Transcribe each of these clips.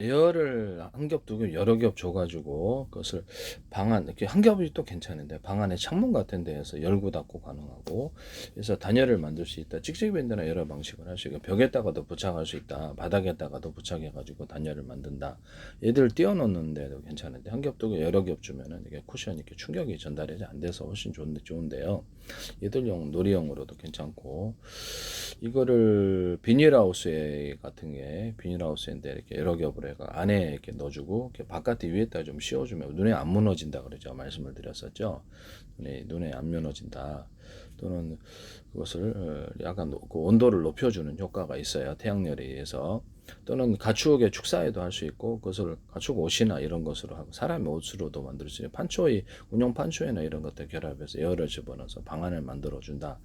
에어를 한 겹, 두 겹, 여러 겹 줘 가지고 그것을 방 안 이렇게 한 겹이 또 괜찮은데 방 안에 창문 같은 데에서 열고 닫고 가능하고 그래서 단열을 만들 수 있다. 찍찍이 밴드나 여러 방식을 할 수 있고 벽에다가도 부착할 수 있다. 바닥에다가도 부착해 가지고 단열을 만든다. 얘들 띄워 놓는 데도 괜찮은데 한 겹, 두 겹, 여러 겹 주면은 이게 쿠션이 이렇게 충격이 전달이 안 돼서 훨씬 좋은데요. 얘들용 놀이용으로도 괜찮고 이거를 비닐하우스에 같은 게 비닐하우스인데 이렇게 여러 겹으로 해가 안에 이렇게 넣어주고 이렇게 바깥에 위에다 좀 씌워주면 눈에 안 무너진다 그러죠. 말씀을 드렸었죠. 눈에 안 무너진다. 또는 그것을 약간 그 온도를 높여주는 효과가 있어요. 태양열에 의해서. 또는 가축의 축사에도 할 수 있고 그것을 가축 옷이나 이런 것으로 하고 사람의 옷으로도 만들 수 있는 판초의 군용 판초에나 이런 것들 결합해서 에어를 집어넣어서 방안을 만들어 준다.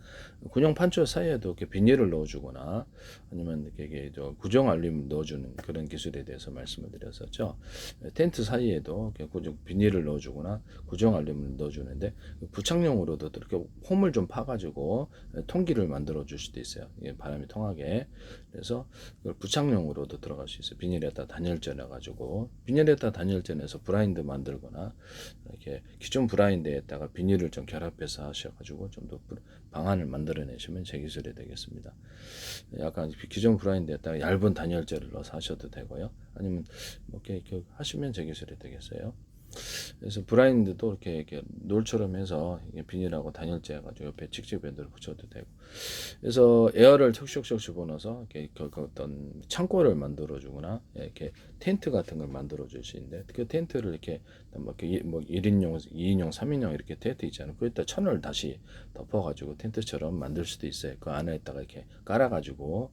군용 판초 사이에도 이렇게 비닐을 넣어주거나 아니면 이렇게 구정 알림 넣어주는 그런 기술에 대해서 말씀을 드렸었죠. 텐트 사이에도 이렇게 비닐을 넣어주거나 구정 알림을 넣어주는데 부착용으로도 이렇게 홈을 좀 파가지고 통기를 만들어 줄 수도 있어요. 바람이 통하게. 그래서 이걸 부착용으로도 들어갈 수 있어요. 비닐에다 단열재 놔가지고 비닐에다 단열재내서 브라인드 만들거나 이렇게 기존 브라인드에다가 비닐을 좀 결합해서 하셔가지고 좀 더 방안을 만들어내시면 제 기술이 되겠습니다. 약간 기존 브라인드에다가 얇은 단열재를 넣어서 하셔도 되고요. 아니면 뭐 이렇게 하시면 제 기술이 되겠어요. 그래서 브라인드도 이렇게 놀처럼 해서 비닐하고 단열재 해가지고 옆에 직직밴드를 붙여도 되고. 그래서 에어를 척척척 집어넣어서 이렇게 어떤 창고를 만들어주거나 이렇게 텐트 같은 걸 만들어줄 수 있는데 그 텐트를 이렇게 뭐 1인용, 2인용, 3인용 이렇게 텐트 있잖아요. 거기다 천을 다시 덮어가지고 텐트처럼 만들 수도 있어요. 그 안에다가 이렇게 깔아가지고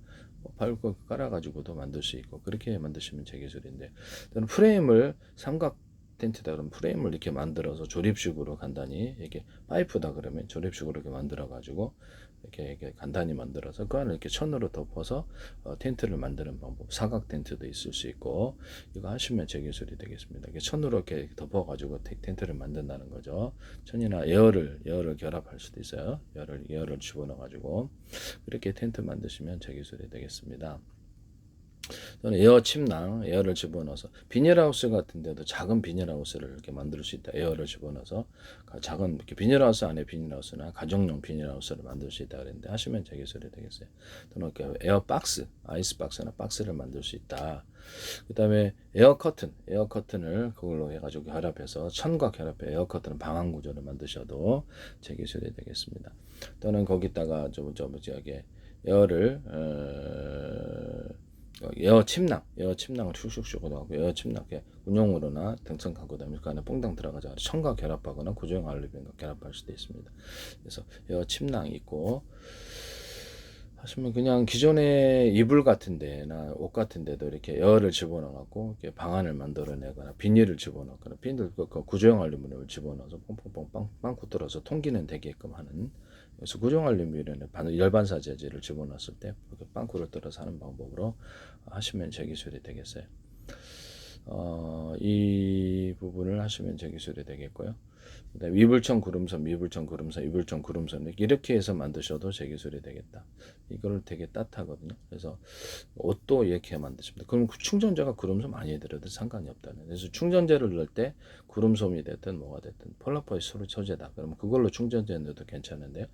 팔고 깔아가지고도 만들 수 있고 그렇게 만드시면 제 기술인데 저는 프레임을 삼각 텐트다 그러면 프레임을 이렇게 만들어서 조립식으로 간단히 이렇게 파이프다 그러면 조립식으로 이렇게 만들어 가지고 이렇게 간단히 만들어서 그 안을 이렇게 천으로 덮어서 텐트를 만드는 방법 사각 텐트도 있을 수 있고 이거 하시면 제 기술이 되겠습니다. 이렇게 천으로 이렇게 덮어 가지고 텐트를 만든다는 거죠. 천이나 에어를 결합할 수도 있어요. 에어를 집어넣어 가지고 이렇게 텐트 만드시면 제 기술이 되겠습니다. 또는 에어 침낭, 에어를 집어넣어서 비닐하우스 같은 데도 작은 비닐하우스를 이렇게 만들 수 있다. 에어를 집어넣어서 작은 이렇게 비닐하우스 안에 비닐하우스나 가정용 비닐하우스를 만들 수 있다 그랬는데 하시면 제 기술이 되겠어요. 또는 에어박스, 아이스박스나 박스를 만들 수 있다. 그 다음에 에어 커튼을 그걸로 해가지고 결합해서 천과 결합해 에어 커튼은 방한 구조를 만드셔도 제 기술이 되겠습니다. 또는 거기다가 저기 에어를 에어 침낭을 슉슉슉 넣고 에어 침낭 운용으로나 등성하고 다음에 그 안에 뽕당 들어가자 천과 결합하거나 구조형 알루미늄과 결합할 수도 있습니다. 그래서 에어 침낭이 있고 하시면 그냥 기존의 이불 같은 데나 옷 같은 데도 이렇게 에어를 집어넣어 갖고 이렇게 방안을 만들어내거나 비닐을 집어넣거나 비닐 그 구조형 알루미늄을 집어넣어서 뽕뽕뽕 빵꾸 뚫어서 통기는 되게끔 하는 그래서 구조형 알루미늄에 열반사 재질을 집어넣었을 때 이렇게 빵꾸를 뚫어서 하는 방법으로 하시면 제 기술이 되겠어요. 이 부분을 하시면 제 기술이 되겠고요. 그다음에 위불청 구름선 이렇게 해서 만드셔도 제 기술이 되겠다. 이거를 되게 따뜻하거든요. 그래서 옷도 이렇게 만드십니다. 그럼 충전재가 구름솜 많이 들어도 상관이 없다는. 그래서 충전재를 넣을 때 구름솜이 됐든 뭐가 됐든 폴라포이스 소재다. 그러면 그걸로 충전재 넣어도 괜찮은데요.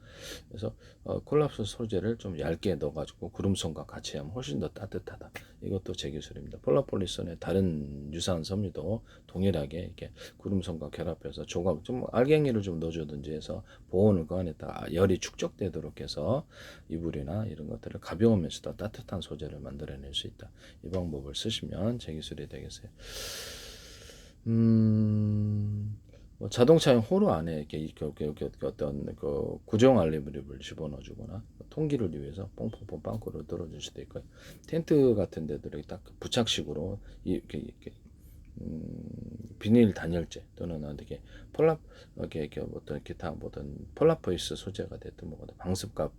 그래서 콜랍스 소재를 좀 얇게 넣어가지고 구름솜과 같이 하면 훨씬 더 따뜻하다. 이것도 제 기술입니다. 폴라폴리선의 다른 유사한 섬유도 동일하게 이렇게 구름솜과 결합해서 조각 좀 알갱이를 좀 넣어주든지 해서 보온을 그 안에다가 열이 축적되도록 해서 이불이나 이런 것들을 가벼우면서도 따뜻한 소재를 만들어낼 수 있다. 이 방법을 쓰시면 제 기술이 되겠어요. 뭐 자동차용 호루 안에 이렇게 어떤 그 구정 알루미늄을 집어넣어주거나 통기를 위해서 뽕뽕뽕 빵꾸를 뚫어줄 수도 있고요. 텐트 같은 데들이 딱 부착식으로 이렇게 비닐 단열재 또는 어떻게 폴라 이렇게 어떤 기타 뭐든 폴라포이스 소재가 됐든 뭐든 방습갑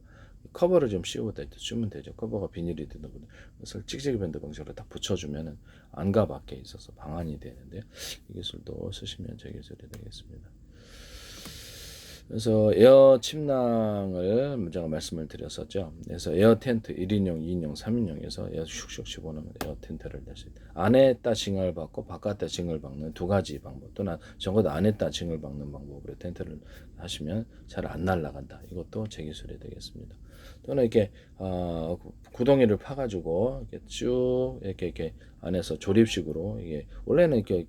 커버를 좀 씌우면 되죠. 커버가 비닐이 되는 거든 그것을 찍찍이 밴드 방식으로 딱 붙여주면은 안과 밖에 있어서 방안이 되는데 이 기술도 쓰시면 제 기술이 되겠습니다. 그래서 에어 침낭을 제가 말씀을 드렸었죠. 그래서 에어 텐트 1인용, 2인용, 3인용에서 에어 슉슉 집어넣으면 에어 텐트를 낼 수 있다. 안에다 징을 박고 바깥에 징을 박는 두 가지 방법, 또는 적어도 안에다 징을 박는 방법으로 텐트를 하시면 잘 안 날아간다. 이것도 제 기술이 되겠습니다. 또는 이렇게 구덩이를 파가지고 이렇게 쭉 이렇게 안에서 조립식으로, 이게 원래는 이렇게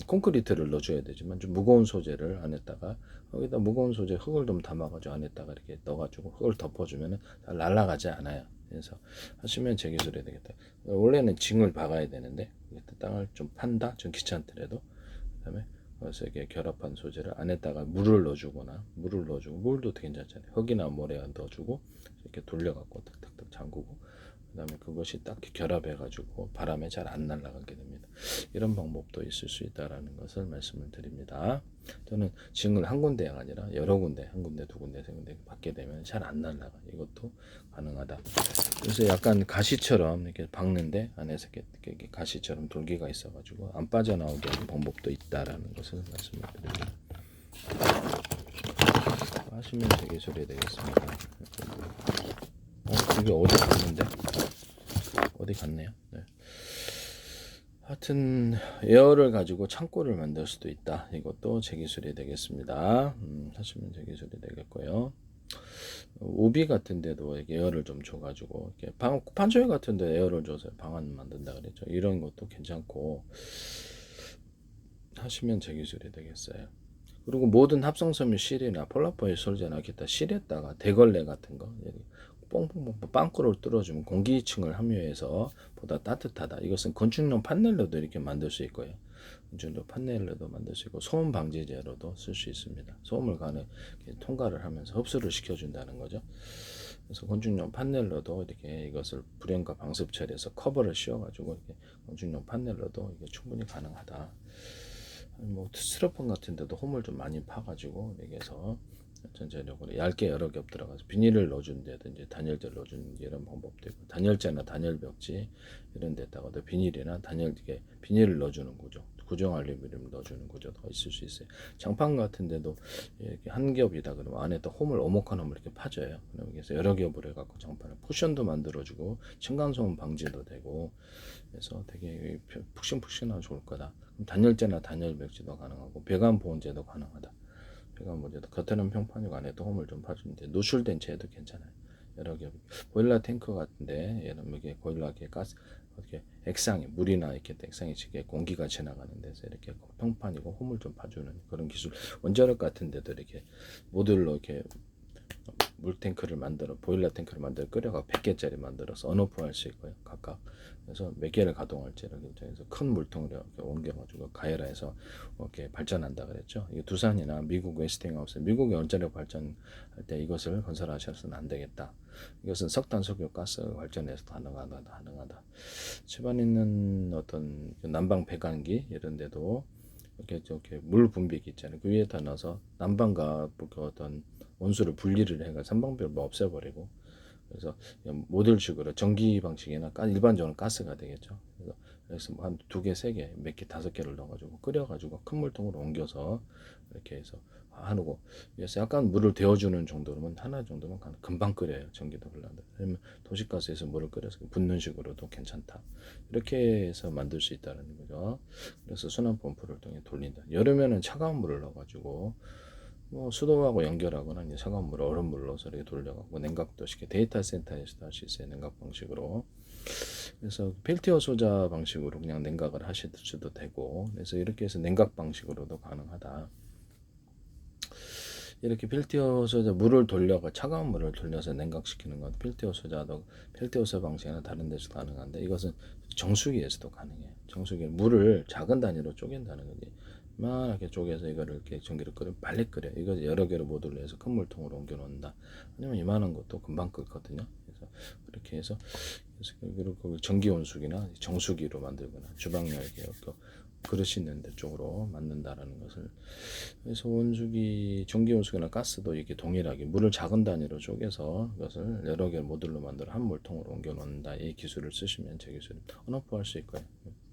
콘크리트를 넣어줘야 되지만 좀 무거운 소재를 안에다가, 거기다 무거운 소재 흙을 좀 담아가지고 안에다가 이렇게 넣어가지고 흙을 덮어주면 잘 날아가지 않아요. 그래서 하시면 제 기술이 되겠다. 원래는 징을 박아야 되는데 땅을 좀 판다, 좀 귀찮더라도, 그다음에 그래서 이렇게 결합한 소재를 안에다가 물을 넣어주거나, 물도 되게 괜찮잖아요. 흙이나 모래 넣어주고 이렇게 돌려갖고 탁탁탁 잠그고, 그다음에 그것이 딱 결합해가지고 바람에 잘 안 날아가게 됩니다. 이런 방법도 있을 수 있다라는 것을 말씀을 드립니다. 또는 징을 한 군데가 아니라 여러 군데, 한 군데, 두 군데, 세 군데 받게 되면 잘 안 날아가. 이것도 가능하다. 그래서 약간 가시처럼 이렇게 박는데 안에서 이렇게 가시처럼 돌기가 있어가지고 안 빠져나오게 하는 방법도 있다라는 것을 말씀을 드립니다. 하시면 되게 소리 되겠습니다. 이게 어디 갔는데? 어디 갔네요. 네. 하여튼 에어를 가지고 창고를 만들 수도 있다. 이것도 제 기술이 되겠습니다. 하시면 제 기술이 되겠고요. 우비 같은 데도 에어를 좀 줘가지고, 이렇게 판초에 같은 데 에어를 줘서 방안 만든다 그랬죠. 이런 것도 괜찮고 하시면 제 기술이 되겠어요. 그리고 모든 합성섬유 실이나 폴라포일 솔제나 기타 실에다가 대걸레 같은 거 뽕뽕뽕 빵꾸를 뚫어주면 공기층을 함유해서 보다 따뜻하다. 이것은 건축용 판넬로도 이렇게 만들 수 있고요. 건축용 판넬로도 만들 수 있고, 소음 방지제로도 쓸 수 있습니다. 소음을 통과를 하면서 흡수를 시켜준다는 거죠. 그래서 건축용 판넬로도 이렇게 이것을 불연과 방습 처리해서 커버를 씌워가지고 이렇게 건축용 판넬로도 이게 충분히 가능하다. 뭐 스티로폼 같은 데도 홈을 좀 많이 파가지고 여기에서 전체적으로 얇게 여러 겹 들어가서 비닐을 넣어준다든지 단열재를 넣어주는 이런 방법도 있고, 단열재나 단열벽지 이런 데다가도 비닐이나 비닐을 넣어주는 구조, 구정 알루미늄을 넣어주는 구조도 있을 수 있어요. 장판 같은 데도 이렇게 한 겹이다 그러면 안에다 홈을, 오목한 홈을 이렇게 파줘요. 그래서 여러 겹으로 해갖고 장판을 쿠션도 만들어주고 층간소음 방지도 되고, 그래서 되게 푹신푹신하고 좋을 거다. 단열재나 단열벽지도 가능하고 배관 보온재도 가능하다. 배관 보온재도 겉에는 평판이고 안에도 홈을 좀 파주는데, 노출된 재도 괜찮아요. 여러 겹 보일러 탱크 같은데, 얘는 이게 보일러 이렇게 가스 이렇게 액상에 물이나 이렇게 액상에 지게 공기가 지나가는 데서 이렇게 평판이고 홈을 좀 파주는 그런 기술. 원자력 같은 데도 이렇게 모듈로 이렇게 물탱크를 만들어, 보일러 탱크를 만들어 끓여가 100개짜리 만들어서 언오프 할 수 있고요. 각각. 그래서 몇 개를 가동할지를 결정해서 큰 물통을 이렇게 옮겨가지고 가열해서 이렇게 발전한다 그랬죠. 이게 두산이나 미국 웨스팅하우스, 미국의 원자력 발전할 때 이것을 건설하셔서는 안 되겠다. 이것은 석탄, 석유, 가스 발전해서 가능하다. 집안에 있는 어떤 난방 배관기 이런 데도 이렇게 물 분비기 있잖아요. 그 위에다 넣어서 난방과 그 어떤 온수를 분리를 해가 산방비를 없애버리고, 그래서 모듈식으로 전기 방식이나 일반적으로 가스가 되겠죠. 그래서 뭐 한 두 개, 세 개, 몇 개, 다섯 개를 넣어가지고 끓여가지고 큰 물통으로 옮겨서 이렇게 해서 하고, 그래서 약간 물을 데워주는 정도면 하나 정도면 금방 끓여요. 전기도 흘러는데, 아니면 도시가스에서 물을 끓여서 붓는 식으로도 괜찮다. 이렇게 해서 만들 수 있다는 거죠. 그래서 순환 펌프를 통해 돌린다. 여름에는 차가운 물을 넣어가지고 뭐 수도하고 연결하거나 이제 차가운 물, 얼음물 넣어서 이렇게 돌려갖고 냉각도 시켜 데이터 센터에서도 할 수 있어요. 냉각 방식으로. 그래서 펠티어 소자 방식으로 그냥 냉각을 하실 수도 되고, 그래서 이렇게 해서 냉각 방식으로도 가능하다. 이렇게 펠티어 소자 물을 돌려가 차가운 물을 돌려서 냉각시키는 건 펠티어 소자도 펠티어 소 방식이나 다른 데서 가능한데, 이것은 정수기에서도 가능해요. 정수기 물을 작은 단위로 쪼갠다는 거지. 이렇게 쪼개서 이거를 이렇게 전기를 끓여 빨리 끓여. 이거 여러 개로 모듈로 해서 큰 물통으로 옮겨 놓는다. 아니면 이만한 것도 금방 끓거든요. 그래서 그렇게 해서 그리고 전기 온수기나 정수기로 만들거나 주방용 이렇게 그릇 있는 데 쪽으로 만든다라는 것을. 그래서 온수기, 전기 온수기나 가스도 이렇게 동일하게 물을 작은 단위로 쪼개서 그것을 여러 개 모듈로 만들어 한 물통으로 옮겨 놓는다. 이 기술을 쓰시면 제 기술을 언어프 할 수 있고요.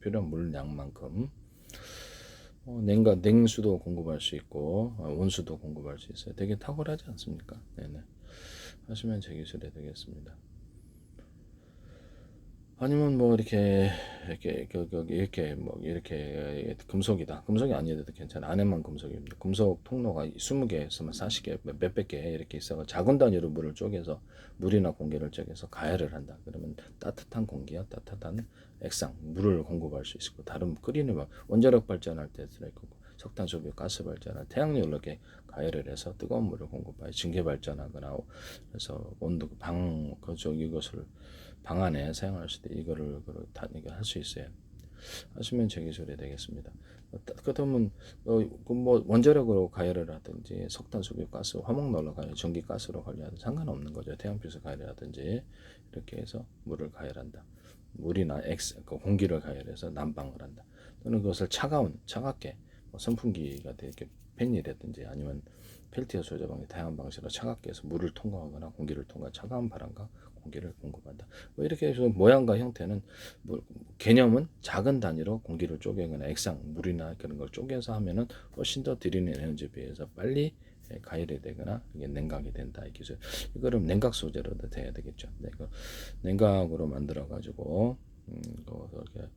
필요한 물량만큼. 냉수도 공급할 수 있고 온수도 공급할 수 있어요. 되게 탁월하지 않습니까? 네네. 하시면 제 기술이 되겠습니다. 아니면 뭐 이렇게 금속이다. 금속이 아니어도 괜찮아. 안에만 금속입니다. 금속 통로가 20개에서만 40개, 몇백 개 이렇게 있어서 작은 단위로 물을 쪼개서 물이나 공기를 쪼개서 가열을 한다. 그러면 따뜻한 공기와 따뜻한 액상, 물을 공급할 수 있고 다른 끓이는 원자력 발전할 때 들어있고 석탄소비 가스 발전할 태양력을 이렇게 가열을 해서 뜨거운 물을 공급하여 증기 발전하거나 그래서 온도 이것을 방 안에 사용할 수 있게 이거를 할 수 있어요. 하시면 제 기술이 되겠습니다. 그렇다면 뭐 원자력으로 가열을 하든지 석탄, 수교, 가스, 화목난로 가열, 전기, 가스로 가열하든 상관없는 거죠. 태양빛을 가열하든지 이렇게 해서 물을 가열한다. 물이나 공기를 가열해서 난방을 한다. 또는 그것을 차갑게 선풍기가 이렇게 팬이라든지 아니면 펠티어 소재방의 다양한 방식으로 차갑게 해서 물을 통과하거나 공기를 통과 차가운 바람과 공기를 공급한다. 뭐 이렇게 해서 모양과 형태는 개념은 작은 단위로 공기를 쪼개거나 액상, 물이나 그런 걸 쪼개서 하면은 훨씬 더 들이는 에너지에 비해서 빨리 가열이 되거나 이게 냉각이 된다. 이 기술. 이거를 냉각 소재로도 돼야 되겠죠. 냉각으로 만들어 가지고 이렇게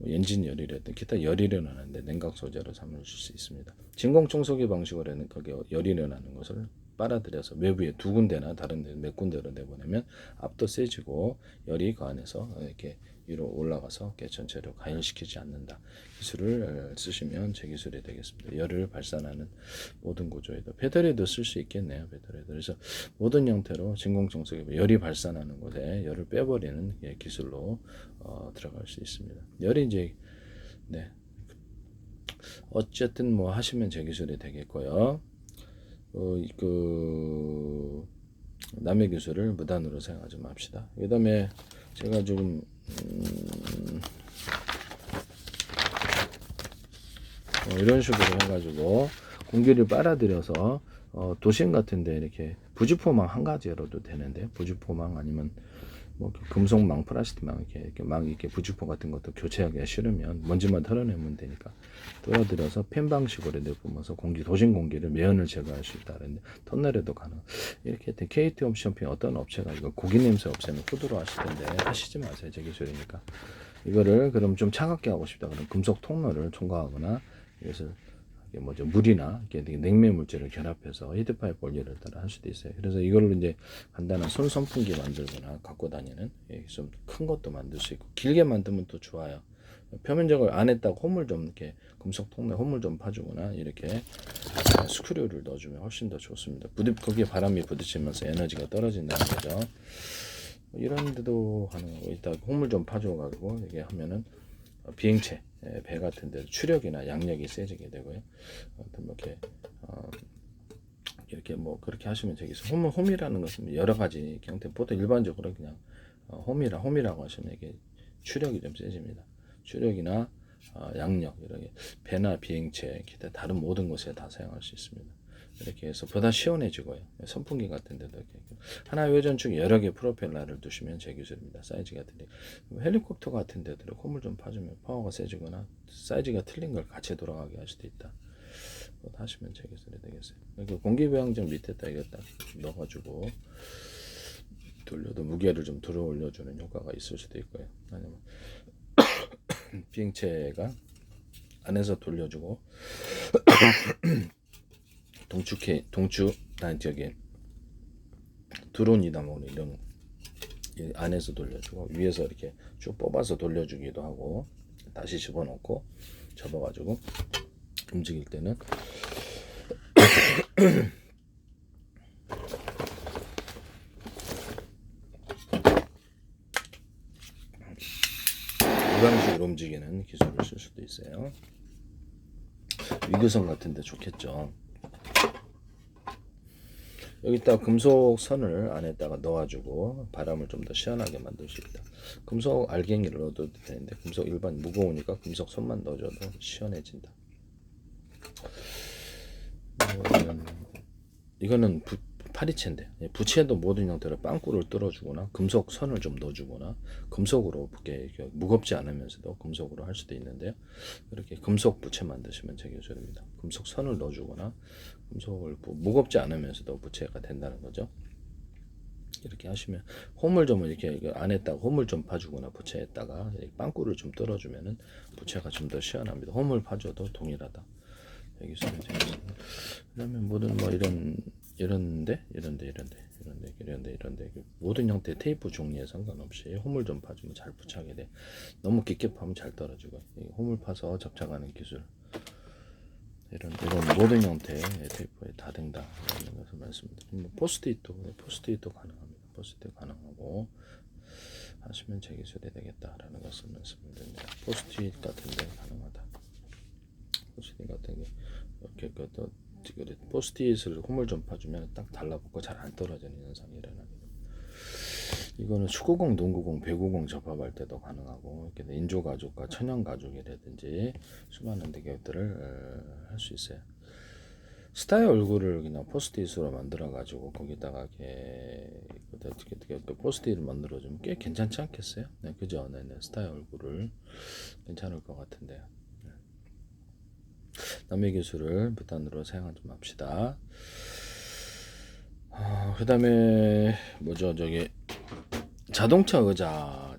엔진 열이라든 기타 열이 일어나는데 냉각 소재로 삼을 수 있습니다. 진공 청소기 방식으로 는 거기에 열이 일어나는 것을 빨아들여서 외부에 두 군데나 다른 데 몇 군데로 내보내면 압도 세지고 열이 그 안에서 이렇게 위로 올라가서 전체로 가열시키지 않는다. 기술을 쓰시면 제 기술이 되겠습니다. 열을 발산하는 모든 구조에도 배터리도 쓸 수 있겠네요. 배터리도. 그래서 모든 형태로 진공청소기 열이 발산하는 곳에 열을 빼버리는 기술로 들어갈 수 있습니다. 열이 이제 네 어쨌든 뭐 하시면 제 기술이 되겠고요. 남의 기술을 무단으로 사용하지 맙시다. 그 다음에 제가 지금 이런 식으로 해가지고 공기를 빨아들여서 도심 같은데 이렇게 부직포망 한 가지로도 되는데 부직포망 아니면 뭐 금속망, 플라스틱망 이렇게 부직포 같은 것도 교체하기가 싫으면 먼지만 털어내면 되니까 뚫어들여서 팬 방식으로 내뿜어서 도심 공기를 매연을 제거할 수 있다는데 터널에도 가능. 이렇게 KT 홈쇼핑 어떤 업체가 이거 고기 냄새 없애는 후드로 하시던데 하시지 마세요. 제 기술이니까. 이거를 그럼 좀 차갑게 하고 싶다. 그럼 금속 통로를 첨가하거나 이것을 물이나 냉매 물질을 결합해서 히트파이프 원리를 따라 할 수도 있어요. 그래서 이걸로 이제 간단한 손 선풍기 만들거나 갖고 다니는 좀 큰 것도 만들 수 있고 길게 만들면 또 좋아요. 표면적을 안에다가 홈을 좀 이렇게 금속 통로에 홈을 좀 파주거나 이렇게 스크류를 넣어주면 훨씬 더 좋습니다. 거기에 바람이 부딪히면서 에너지가 떨어진다는 거죠. 이런 데도 가능하고 일단 홈을 좀 파줘가지고 이게 하면은 비행체 배 같은 데 추력이나 양력이 세지게 되고요. 이렇게 뭐 그렇게 하시면 되겠어요. 홈이라는 것은 여러 가지 형태 보통 일반적으로 그냥 홈이라고 하시면 이게 추력이 좀 세집니다. 추력이나 양력 이렇게 배나 비행체 기타 다른 모든 곳에 다 사용할 수 있습니다. 이렇게 해서 보다 시원해지고요. 선풍기 같은 데도 이렇게 하나 회전축 여러 개 프로펠러를 두시면 제 기술입니다. 사이즈가 틀린 헬리콥터 같은 데도 홈을 좀 파주면 파워가 세지거나 사이즈가 틀린 걸 같이 돌아가게 할 수도 있다. 하시면 제 기술이 되겠어요. 공기배양정 밑에다 이거 딱 넣어가지고 돌려도 무게를 좀 들어 올려주는 효과가 있을 수도 있고요. 아니면 비행체가 안에서 돌려주고 저기 드론이다 뭐 이런 안에서 돌려주고 위에서 이렇게 쭉 뽑아서 돌려주기도 하고 다시 집어넣고 접어가지고 움직일 때는 이 방식으로 움직이는 기술을 쓸 수도 있어요. 위교선 같은데 좋겠죠. 여기다 금속 선을 안에다가 넣어주고 바람을 좀 더 시원하게 만들 수 있다. 금속 알갱이를 넣어도 되는데 금속 일반 무거우니까 금속 선만 넣어줘도 시원해진다. 이거는 파리채인데 부채도 모든 형태로 빵꾸를 뚫어주거나 금속 선을 좀 넣어주거나 금속으로 이렇게 무겁지 않으면서도 금속으로 할 수도 있는데요. 이렇게 금속 부채 만드시면 되게 좋습니다. 금속 선을 넣어주거나 금속을 무겁지 않으면서도 부채가 된다는 거죠. 이렇게 하시면 홈을 좀 이렇게 안에다가 홈을 좀 파주거나 부채에다가 빵꾸를 좀 뚫어주면은 부채가 좀 더 시원합니다. 홈을 파줘도 동일하다. 여기서 그다음에 모든 뭐 이런데 모든 형태 테이프 종류에 상관없이 홈을 좀 파주면 잘 부착이 돼. 너무 깊게 파면 잘 떨어지고 홈을 파서 접착하는 기술. 이런 모든 형태의 테이프에 다 된다라는 것을 말씀드립니다. 포스트잇도 가능합니다. 포스트잇 가능하고 하시면 제 기술이 되겠다라는 것을 말씀드립니다. 포스트잇 같은데 가능하다. 포스트잇 같은 게 이렇게 포스트잇을 홈을 좀 파주면 딱 달라붙고 잘 안 떨어지는 현상이 일어나게 됩니다. 이거는 축구공, 농구공, 배구공 접합할 때도 가능하고 이렇게 인조 가죽과 천연 가죽이라든지 수많은 대기업들을 할 수 있어요. 스타의 얼굴을 그냥 포스트잇으로 만들어 가지고 거기다가 이렇게 포스트잇을 만들어 주면 꽤 괜찮지 않겠어요? 네, 그죠? 네, 스타의 얼굴을 괜찮을 것 같은데요. 남의 기술을 무단으로 사용하지 맙시다. 그 다음에 뭐죠? 자동차 의자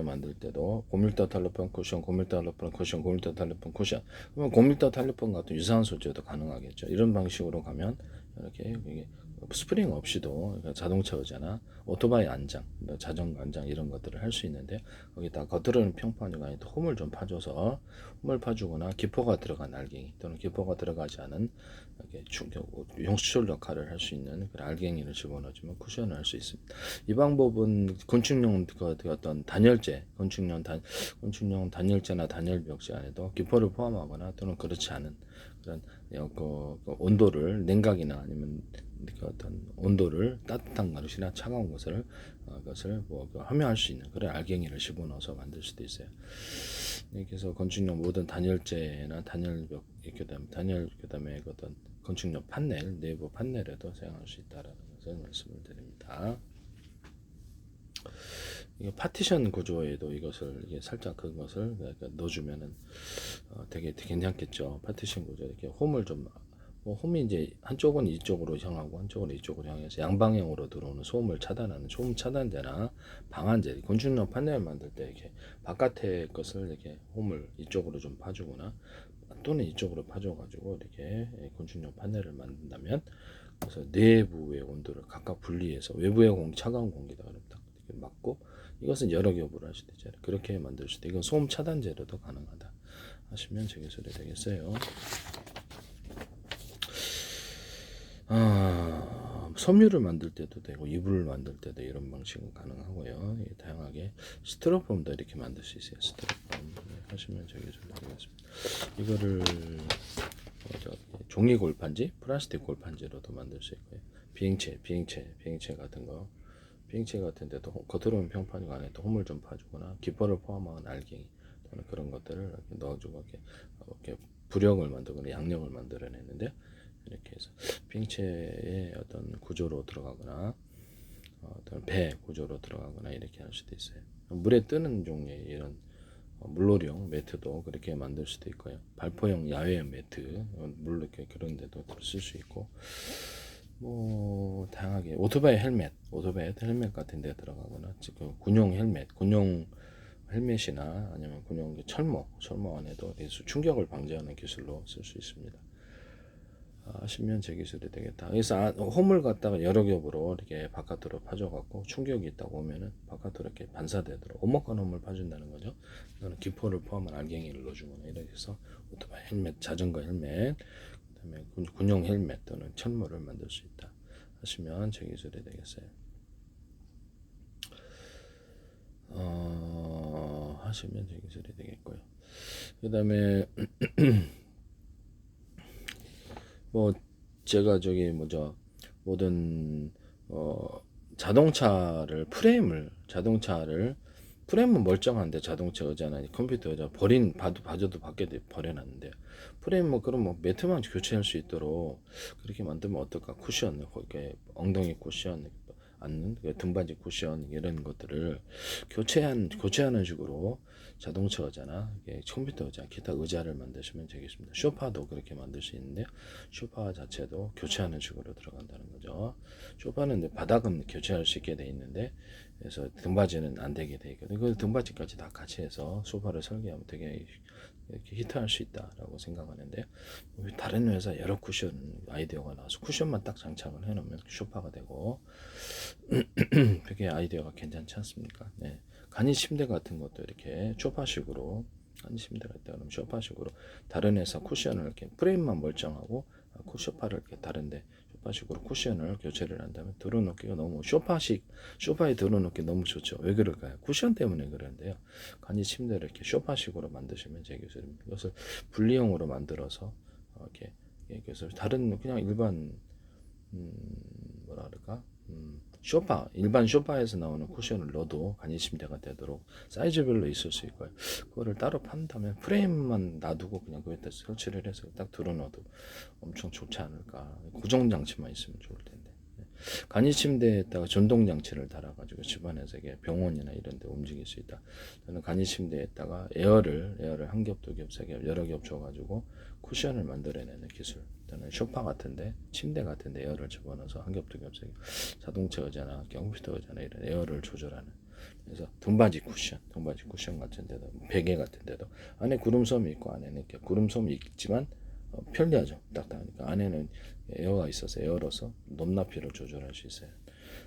만들 때도 고밀도 탈루폰 쿠션, 고밀도 탈루폰 쿠션, 고밀도 탈루폰 쿠션. 그러면 고밀도 탈루폰 같은 유사한 소재도 가능하겠죠. 이런 방식으로 가면 이렇게 스프링 없이도 자동차 의자나 오토바이 안장, 자전거 안장 이런 것들을 할 수 있는데 거기다 겉으로는 평판이 아니라 홈을 좀 파줘서 홈을 파주거나 기포가 들어간 알갱이 또는 기포가 들어가지 않은 용수철 역할을 할 수 있는 그 알갱이를 집어넣어주면 쿠션을 할 수 있습니다. 이 방법은 건축용 어떤 단열재, 건축용 단열재나 단열벽지 안에도 기포를 포함하거나 또는 그렇지 않은 그런 온도를 냉각이나 아니면 어떤 온도를 따뜻한 것이나 차가운 것을 함유할 수 있는 그런 알갱이를 집어넣어서 만들 수도 있어요. 그래서 건축용 모든 단열재나 단열벽 그다음에 어떤 건축용 판넬 내부 판넬에도 사용할 수 있다라는 것을 말씀을 드립니다. 이게 파티션 구조에도 이것을 살짝 그것을 넣어주면은 되게 괜찮겠죠. 파티션 구조 이렇게 홈을 좀 홈이 이제 한쪽은 이쪽으로 향하고 한쪽은 이쪽으로 향해서 양방향으로 들어오는 소음을 차단하는 소음 차단제나 방한제, 건축용 판넬 만들 때 이렇게 바깥의 것을 이렇게 홈을 이쪽으로 좀 파주거나 또는 이쪽으로 파줘가지고 이렇게 건축용 판넬을 만든다면 그래서 내부의 온도를 각각 분리해서 외부의 차가운 공기다 딱 이렇게 막고 이것은 여러 겹으로 할 수도 있잖아요. 그렇게 만들 수도 이건 소음 차단제로도 가능하다 하시면 제 기술이 되겠어요. 섬유를 만들 때도 되고 이불을 만들 때도 이런 방식은 가능하고요. 다양하게 스티로폼도 이렇게 만들 수 있어요. 스티로폼 하시면 제 기술이 되겠습니다. 이거를 종이 골판지, 플라스틱 골판지로도 만들 수 있고요. 비행체 같은 거, 비행체 같은 데도 겉으로는 평판이고 안에도 홈을 좀 파주거나 기포를 포함한 알갱이 또는 그런 것들을 이렇게 넣어주고 이렇게 부력을 만들거나 양력을 만들어내는데 이렇게 해서 비행체의 어떤 구조로 들어가거나 어떤 배 구조로 들어가거나 이렇게 할 수도 있어요. 물에 뜨는 종류의 이런 물놀이용 매트도 그렇게 만들 수도 있고요. 발포용 야외 매트 물 이렇게 그런 데도 쓸 수 있고 뭐 다양하게 오토바이 헬멧 같은 데 들어가거나 지금 군용 헬멧이나 아니면 군용 철모 안에도 충격을 방지하는 기술로 쓸 수 있습니다. 하시면 제 기술이 되겠다. 그래서 홈을 갖다가 여러 겹으로 이렇게 바깥으로 파줘갖고 충격이 있다고 하면은 바깥으로 이렇게 반사되도록 오목간 홈을 파준다는 거죠. 이거는 기포를 포함한 알갱이를 넣어주거나 이렇게 해서 오토바이 헬멧, 자전거 헬멧, 그다음에 군용 헬멧 또는 철모를 만들 수 있다. 하시면 제 기술이 되겠어요. 하시면 제 기술이 되겠고요. 그다음에 뭐 제가 모든 자동차를 프레임은 멀쩡한데 자동차 의자나 컴퓨터 의자 봐줘도 밖에 버려놨는데 프레임 뭐 그럼 뭐 매트만 교체할 수 있도록 그렇게 만들면 어떨까? 쿠션, 이렇게 엉덩이 쿠션, 앉는 등받이 쿠션 이런 것들을 교체하는 식으로 자동차 의자나 컴퓨터 의자, 기타 의자를 만드시면 되겠습니다. 소파도 그렇게 만들 수 있는데 소파 자체도 교체하는 식으로 들어간다는 거죠. 소파는 바닥은 교체할 수 있게 돼 있는데 그래서 등받이는 안 되게 돼 있거든요. 그 등받이까지 다 같이 해서 소파를 설계하면 되게 이렇게 히트할 수 있다라고 생각하는데 다른 회사 여러 쿠션 아이디어가 나와서 쿠션만 딱 장착을 해놓으면 소파가 되고 되게 아이디어가 괜찮지 않습니까? 네. 간이 침대 같은 것도 이렇게 소파식으로 간이 침대가 있다 그러면 소파식으로 다른 회사 쿠션을 이렇게 프레임만 멀쩡하고 소파를 이렇게 다른데 소파식으로 쿠션을 교체를 한다면 들어놓기가 너무 소파에 들어놓기 너무 좋죠. 왜 그럴까요? 쿠션 때문에 그런데요. 간이 침대를 이렇게 소파식으로 만드시면 제 기술입니다. 이것을 분리형으로 만들어서 이렇게 그래서 다른 그냥 일반 뭐라 그럴까? 일반 소파에서 나오는 쿠션을 넣어도 간이 침대가 되도록 사이즈별로 있을 수 있고요. 그거를 따로 판다면 프레임만 놔두고 그냥 거기다 설치를 해서 딱 들어놔도 엄청 좋지 않을까. 고정 장치만 있으면 좋을 텐데. 간이 침대에다가 전동 장치를 달아가지고 집안에서 이게 병원이나 이런 데 움직일 수 있다. 저는 간이 침대에다가 에어를 한 겹, 두 겹, 세 겹, 여러 겹 줘가지고 쿠션을 만들어내는 기술. 저는 소파 같은데, 침대 같은데 에어를 집어넣어서 한 겹, 두 겹, 세 겹, 자동차 의자나 컴퓨터 의자나 이런 에어를 조절하는. 그래서 등받이 쿠션 같은 데도, 베개 같은 데도 안에 구름섬이 있고 안에는 이렇게 구름섬이 있지만 편리하죠. 딱딱하니까 안에는 에어가 있어서 에어로서 높낮이를 조절할 수 있어요.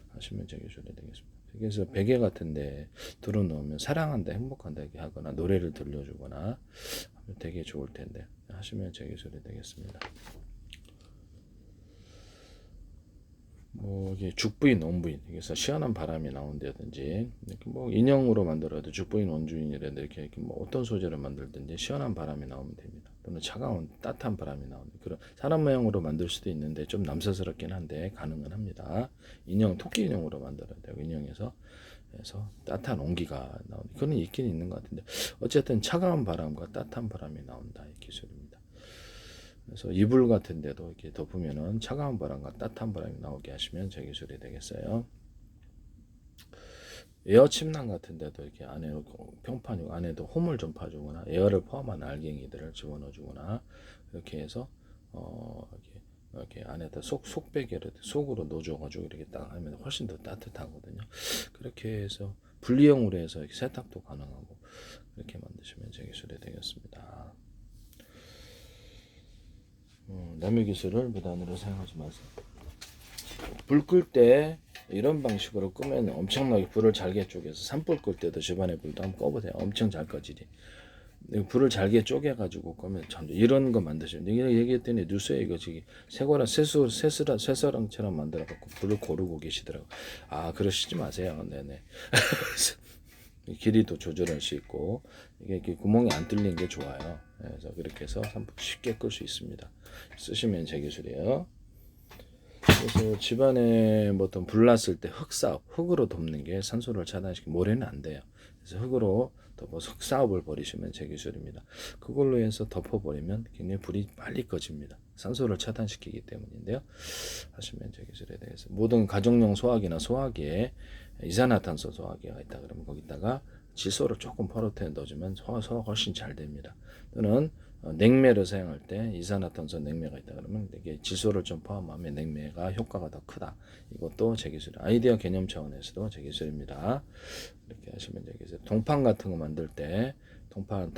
하시면 제 기술이 되겠습니다. 그래서 베개 같은데 들어놓으면 사랑한다, 행복한다 이렇게 하거나 노래를 들려주거나 하면 되게 좋을 텐데 하시면 제 기술이 되겠습니다. 뭐 이게 죽부인 원부인 그래서 시원한 바람이 나온다든지 이렇게 뭐 인형으로 만들어도 죽부인 원주인이라든지 이렇게 뭐 어떤 소재를 만들든지 시원한 바람이 나오면 됩니다. 또는 차가운 따뜻한 바람이 나오는 그런 사람 모양으로 만들 수도 있는데 좀 남사스럽긴 한데 가능은 합니다. 인형 토끼 인형으로 만들어야 돼요. 인형에서 그래서 따뜻한 온기가 나오는 그런 있긴 있는 것 같은데 어쨌든 차가운 바람과 따뜻한 바람이 나온다 이 기술입니다. 그래서 이불 같은 데도 이렇게 덮으면은 차가운 바람과 따뜻한 바람이 나오게 하시면 제 기술이 되겠어요. 에어 침낭 같은 데도 이렇게 안에 평판이고 안에도 홈을 좀 파주거나 에어를 포함한 알갱이들을 집어넣어 주거나 이렇게 해서 이렇게 안에다 속베개를 속으로 넣어줘가지고 이렇게 딱 하면 훨씬 더 따뜻하거든요. 그렇게 해서 분리형으로 해서 이렇게 세탁도 가능하고 이렇게 만드시면 제 기술이 되겠습니다. 남의 기술을 무단으로 사용하지 마세요. 불 끌 때 이런 방식으로 끄면 엄청나게 불을 잘게 쪼개서 산불 끌 때도 집안에 불도 한번 꺼보세요. 엄청 잘 꺼지지. 불을 잘게 쪼개가지고 끄면 참 이런 거 만드시면 내가 얘기했더니 뉴스에 이거 지금 쇠사랑처럼 만들어갖고 불을 고르고 계시더라고. 아 그러시지 마세요. 네네. 길이도 조절할 수 있고 이게 구멍이 안 뚫린 게 좋아요. 그래서 그렇게 해서 쉽게 끌 수 있습니다. 쓰시면 제 기술이에요. 그래서 집안에 뭐 어떤 불 났을 때 흙으로 덮는 게 산소를 차단시키고 모래는 안 돼요. 그래서 흙으로 덮어서 흙사업을 버리시면 제 기술입니다. 그걸로 해서 덮어버리면 굉장히 불이 빨리 꺼집니다. 산소를 차단시키기 때문인데요. 하시면 제 기술이 되겠습니다. 모든 가정용 소화기나 소화기에 이산화탄소 소화기가 있다 그러면 거기다가 질소를 조금 퍼러트에 넣어주면 소화가 훨씬 잘 됩니다. 또는 냉매를 사용할 때 이산화탄소 냉매가 있다 그러면 이게 질소를 좀 포함하면 냉매가 효과가 더 크다. 이것도 제 기술, 아이디어 개념 차원에서도 제 기술입니다. 이렇게 하시면 되겠어요. 동판 같은 거 만들 때 동관이나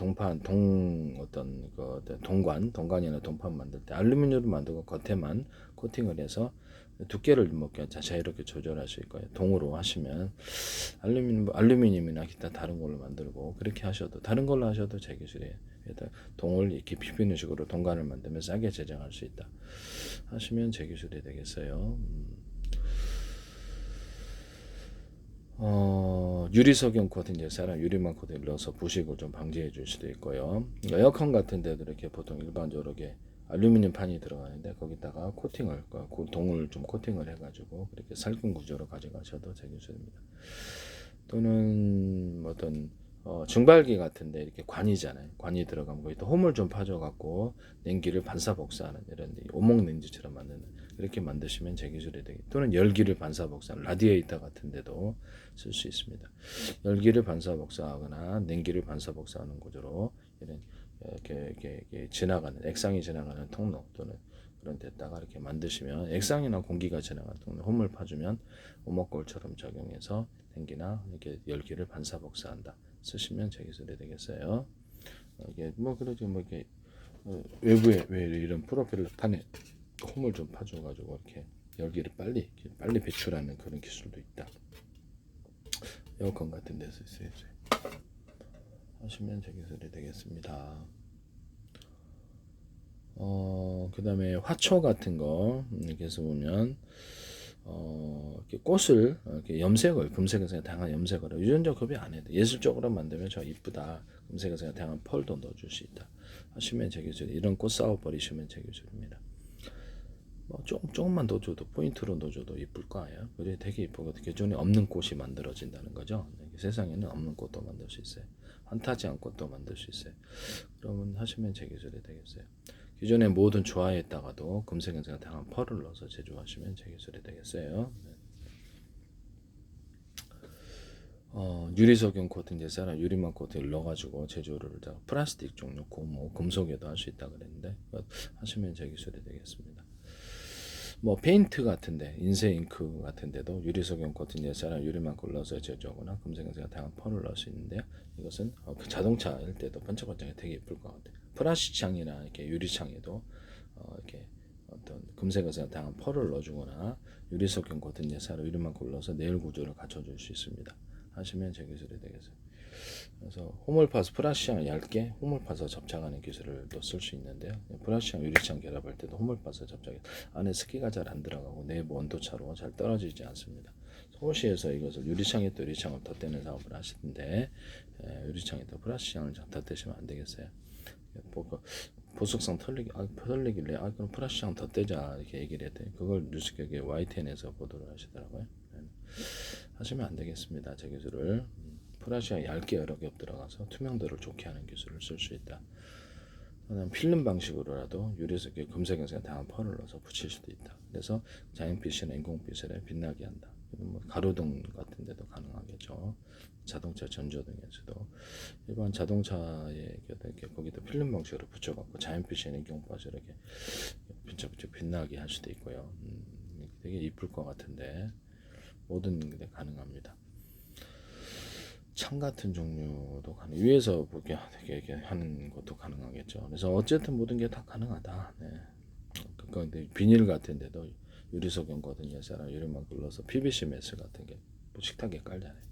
동판 만들 때 알루미늄을 만들고 겉에만 코팅을 해서 두께를 뭐 자유롭게 조절할 수 있고요. 동으로 하시면 알루미늄이나 기타 다른 걸로 만들고 그렇게 하셔도 다른 걸로 하셔도 제 기술이에요. 동을 이렇게 비비는 식으로 동관을 만들면 싸게 제작할 수 있다. 하시면 제 기술이 되겠어요. 유리석용 코팅 사람 유리만 코팅을 넣어서 부식을 좀 방지해 줄 수도 있고요. 에어컨 같은 데도 이렇게 보통 일반적으로 알루미늄 판이 들어가는데 거기다가 동을 좀 코팅을 해가지고 그렇게 살균 구조로 가져가셔도 제 기술입니다. 또는 어떤 증발기 같은데 이렇게 관이잖아요. 관이 들어가면 거기다 홈을 좀 파줘갖고 냉기를 반사복사하는 이런 오목 렌즈처럼 만드는 이렇게 만드시면 제 기술이 되겠. 또는 열기를 반사복사하는 라디에이터 같은데도 쓸 수 있습니다. 열기를 반사복사하거나 냉기를 반사복사하는 구조로 이런 이렇게 지나가는 액상이 지나가는 통로 또는 그런 데다가 이렇게 만드시면 액상이나 공기가 지나가는 통로 홈을 파주면 오목골처럼 적용해서 냉기나 이렇게 열기를 반사복사한다. 쓰시면 제 기술이 되겠어요. 이게 뭐 그러죠. 뭐 이렇게 외부에 왜 이런 프로펠러 판에 홈을 좀 파줘가지고 이렇게 열기를 빨리 배출하는 그런 기술도 있다. 에어컨 같은 데서 쓰여져 하시면 제 기술이 되겠습니다. 그 다음에 화초 같은 거 이렇게 해서 보면 이렇게 꽃을 이렇게 염색을 금색에서 다양한 염색을 유전자 급여 안 해도 예술적으로 만들면 저 이쁘다. 금색에서 다양한 펄도 넣어줄 수 있다. 하시면 제 기술 이런 꽃 싸워 버리시면 제 기술입니다. 뭐 조금만 더 줘도 포인트로 넣어줘도 이쁠 거예요. 그게 되게 이쁘고 기존에 없는 꽃이 만들어진다는 거죠. 세상에는 없는 꽃도 만들 수 있어요. 환타지한 꽃도 만들 수 있어요. 그러면 하시면 제 기술이 되겠어요. 기존의 모든 조화에다가도 금색연세가 다양한 펄을 넣어서 제조하시면 제 기술이 되겠어요. 유리석용 코팅 제사나 유리막 코팅을 넣어가지고 제조를 플라스틱 종류, 고무, 금속에도 할 수 있다 그랬는데 하시면 제 기술이 되겠습니다. 뭐 페인트 같은데 인쇄 잉크 같은데도 유리석용 코팅 제사나 유리막 골라서 제조하거나 금색연세가 다양한 펄을 넣을 수 있는데요. 이것은 그 자동차일 때도 반짝반짝이 되게 예쁠 것 같아요. 플라스틱 창이나 이렇게 유리창에도 이렇게 어떤 금색에서 다양한 펄을 넣어주거나 유리석용 코팅 제사로 유리막 골라서 내열 구조를 갖춰줄 수 있습니다. 하시면 제 기술이 되겠어요. 그래서 홈을 파서 플라시향을 얇게 홈을 파서 접착하는 기술을 또 쓸 수 있는데요. 플라시향 유리창 결합할 때도 홈을 파서 접착해 안에 습기가 잘 안 들어가고 내부 온도 차로 잘 떨어지지 않습니다. 서울시에서 이것을 유리창에 또 유리창을 덧대는 사업을 하시는데 유리창에 또 플라시향을 덧대시면 안 되겠어요. 보석성 털리길래 그럼 플라시향 덧대자 이렇게 얘기를 했더니 그걸 뉴스격에 YTN에서 보도를 하시더라고요. 하시면 안 되겠습니다. 제 기술을 플라시아 얇게 여러 겹 들어가서 투명도를 좋게 하는 기술을 쓸 수 있다. 그다음 필름 방식으로라도 유리석 금색연세가 다양한 펄을 넣어서 붙일 수도 있다. 그래서 자연빛이나 인공빛을 빛나게 한다. 뭐 가로등 같은 데도 가능하겠죠. 자동차 전조등에서도 일반 자동차에 이렇게 거기다 필름 방식으로 붙여갖고 자연빛이나 인공빛을 이렇게 빈짝빈짝 빛나게 할 수도 있고요. 되게 이쁠 것 같은데 모든 게 가능합니다. 창 같은 종류도 가능. 위에서 보게 이렇게 하는 것도 가능하겠죠. 그래서 어쨌든 모든 게 다 가능하다. 네. 그런데 비닐 같은데도 유리석용거든요. 사람 유리만 굴러서 PVC 매스 같은 게 식탁에 깔잖아요.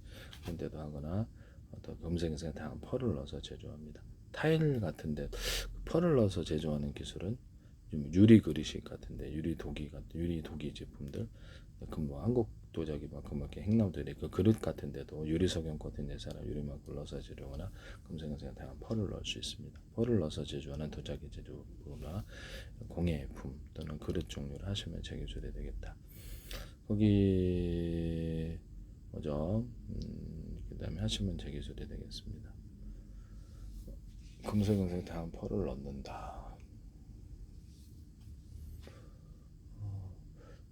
그런데도 하거나 어떤 검색에서 다양한 펄을 넣어서 제조합니다. 타일 같은데 펄을 넣어서 제조하는 기술은 유리 그리식 같은데 유리 도기 제품들 뭐 한국 도자기만큼 이렇게 행나무들이 그 그릇 같은데도 유리석용 코팅 내사나 유리막 굴러서 제조하거나 금색연세가 다양한 펄을 넣을 수 있습니다. 펄을 넣어서 제조하는 도자기 제조나 공예품 또는 그릇 종류를 하시면 제 기술이 되겠다. 거기 뭐죠? 그다음에 하시면 제 기술이 되겠습니다. 금색연세가 다양한 펄을 넣는다.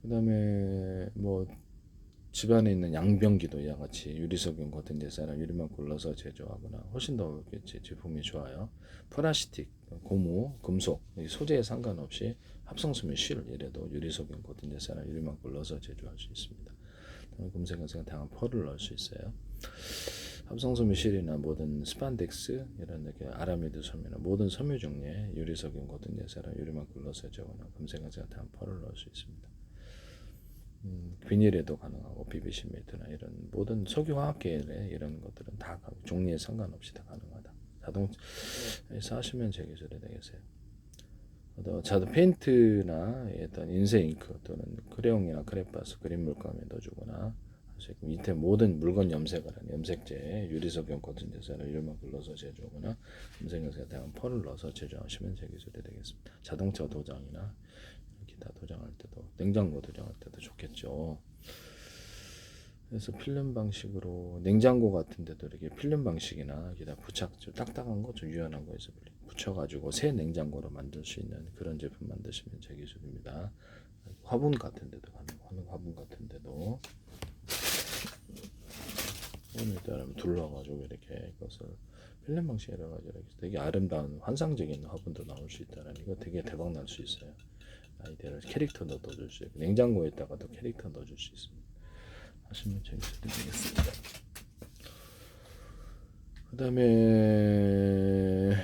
그다음에 뭐 집안에 있는 양변기도 이와 같이 유리석용 같은 데사나 유리만 골라서 제조하거나 훨씬 더 제품이 좋아요. 플라스틱, 고무, 금속 소재에 상관없이 합성수면 실 이래도 유리석용 같은 데사나 유리만 골라서 제조할 수 있습니다. 금색은색 다양한 펄을 넣을 수 있어요. 합성섬유 실이나 모든 스판덱스 이런 이렇게 아라미드 섬유나 모든 섬유 종류의 유리석용 같은 데사나 유리만 골라서 제조하거나 금색은색 다양한 펄을 넣을 수 있습니다. 비닐에도 가능하고 PVC 매트나 이런 모든 석유화학계의 이런 것들은 다 종류에 상관없이 다 가능하다. 자동차에서 하시면 제 기술이 되겠어요. 자동 페인트나 어떤 인쇄 잉크 또는 크레용이나 크레파스 그림 물감에 넣어주거나 밑에 모든 물건 염색을 하는 염색제 유리석용 코팅 제사를 이름만 불러서 제조하거나 염색연세 다양한 펄을 넣어서 제조하시면 제 기술이 되겠습니다. 자동차 도장이나 기타 도장할 때도 냉장고 도장할 때도 좋겠죠. 그래서 필름 방식으로 냉장고 같은 데도 이렇게 필름 방식이나 여기다 부착 좀 딱딱한 거 좀 유연한 거에서 붙여가지고 새 냉장고로 만들 수 있는 그런 제품 만드시면 제 기술입니다. 화분 같은 데도 가능, 화분 같은 데도 화분에다 둘러가지고 이렇게 이것을 필름 방식 여러 가지 이렇게 되게 아름다운 환상적인 화분도 나올 수 있다는 이거 되게 대박 날 수 있어요. 아이디어를 캐릭터도 넣어줄 수 있고 냉장고에다가도 캐릭터 넣어줄 수 있습니다. 하시면 재밌을 되겠습니다. 그 다음에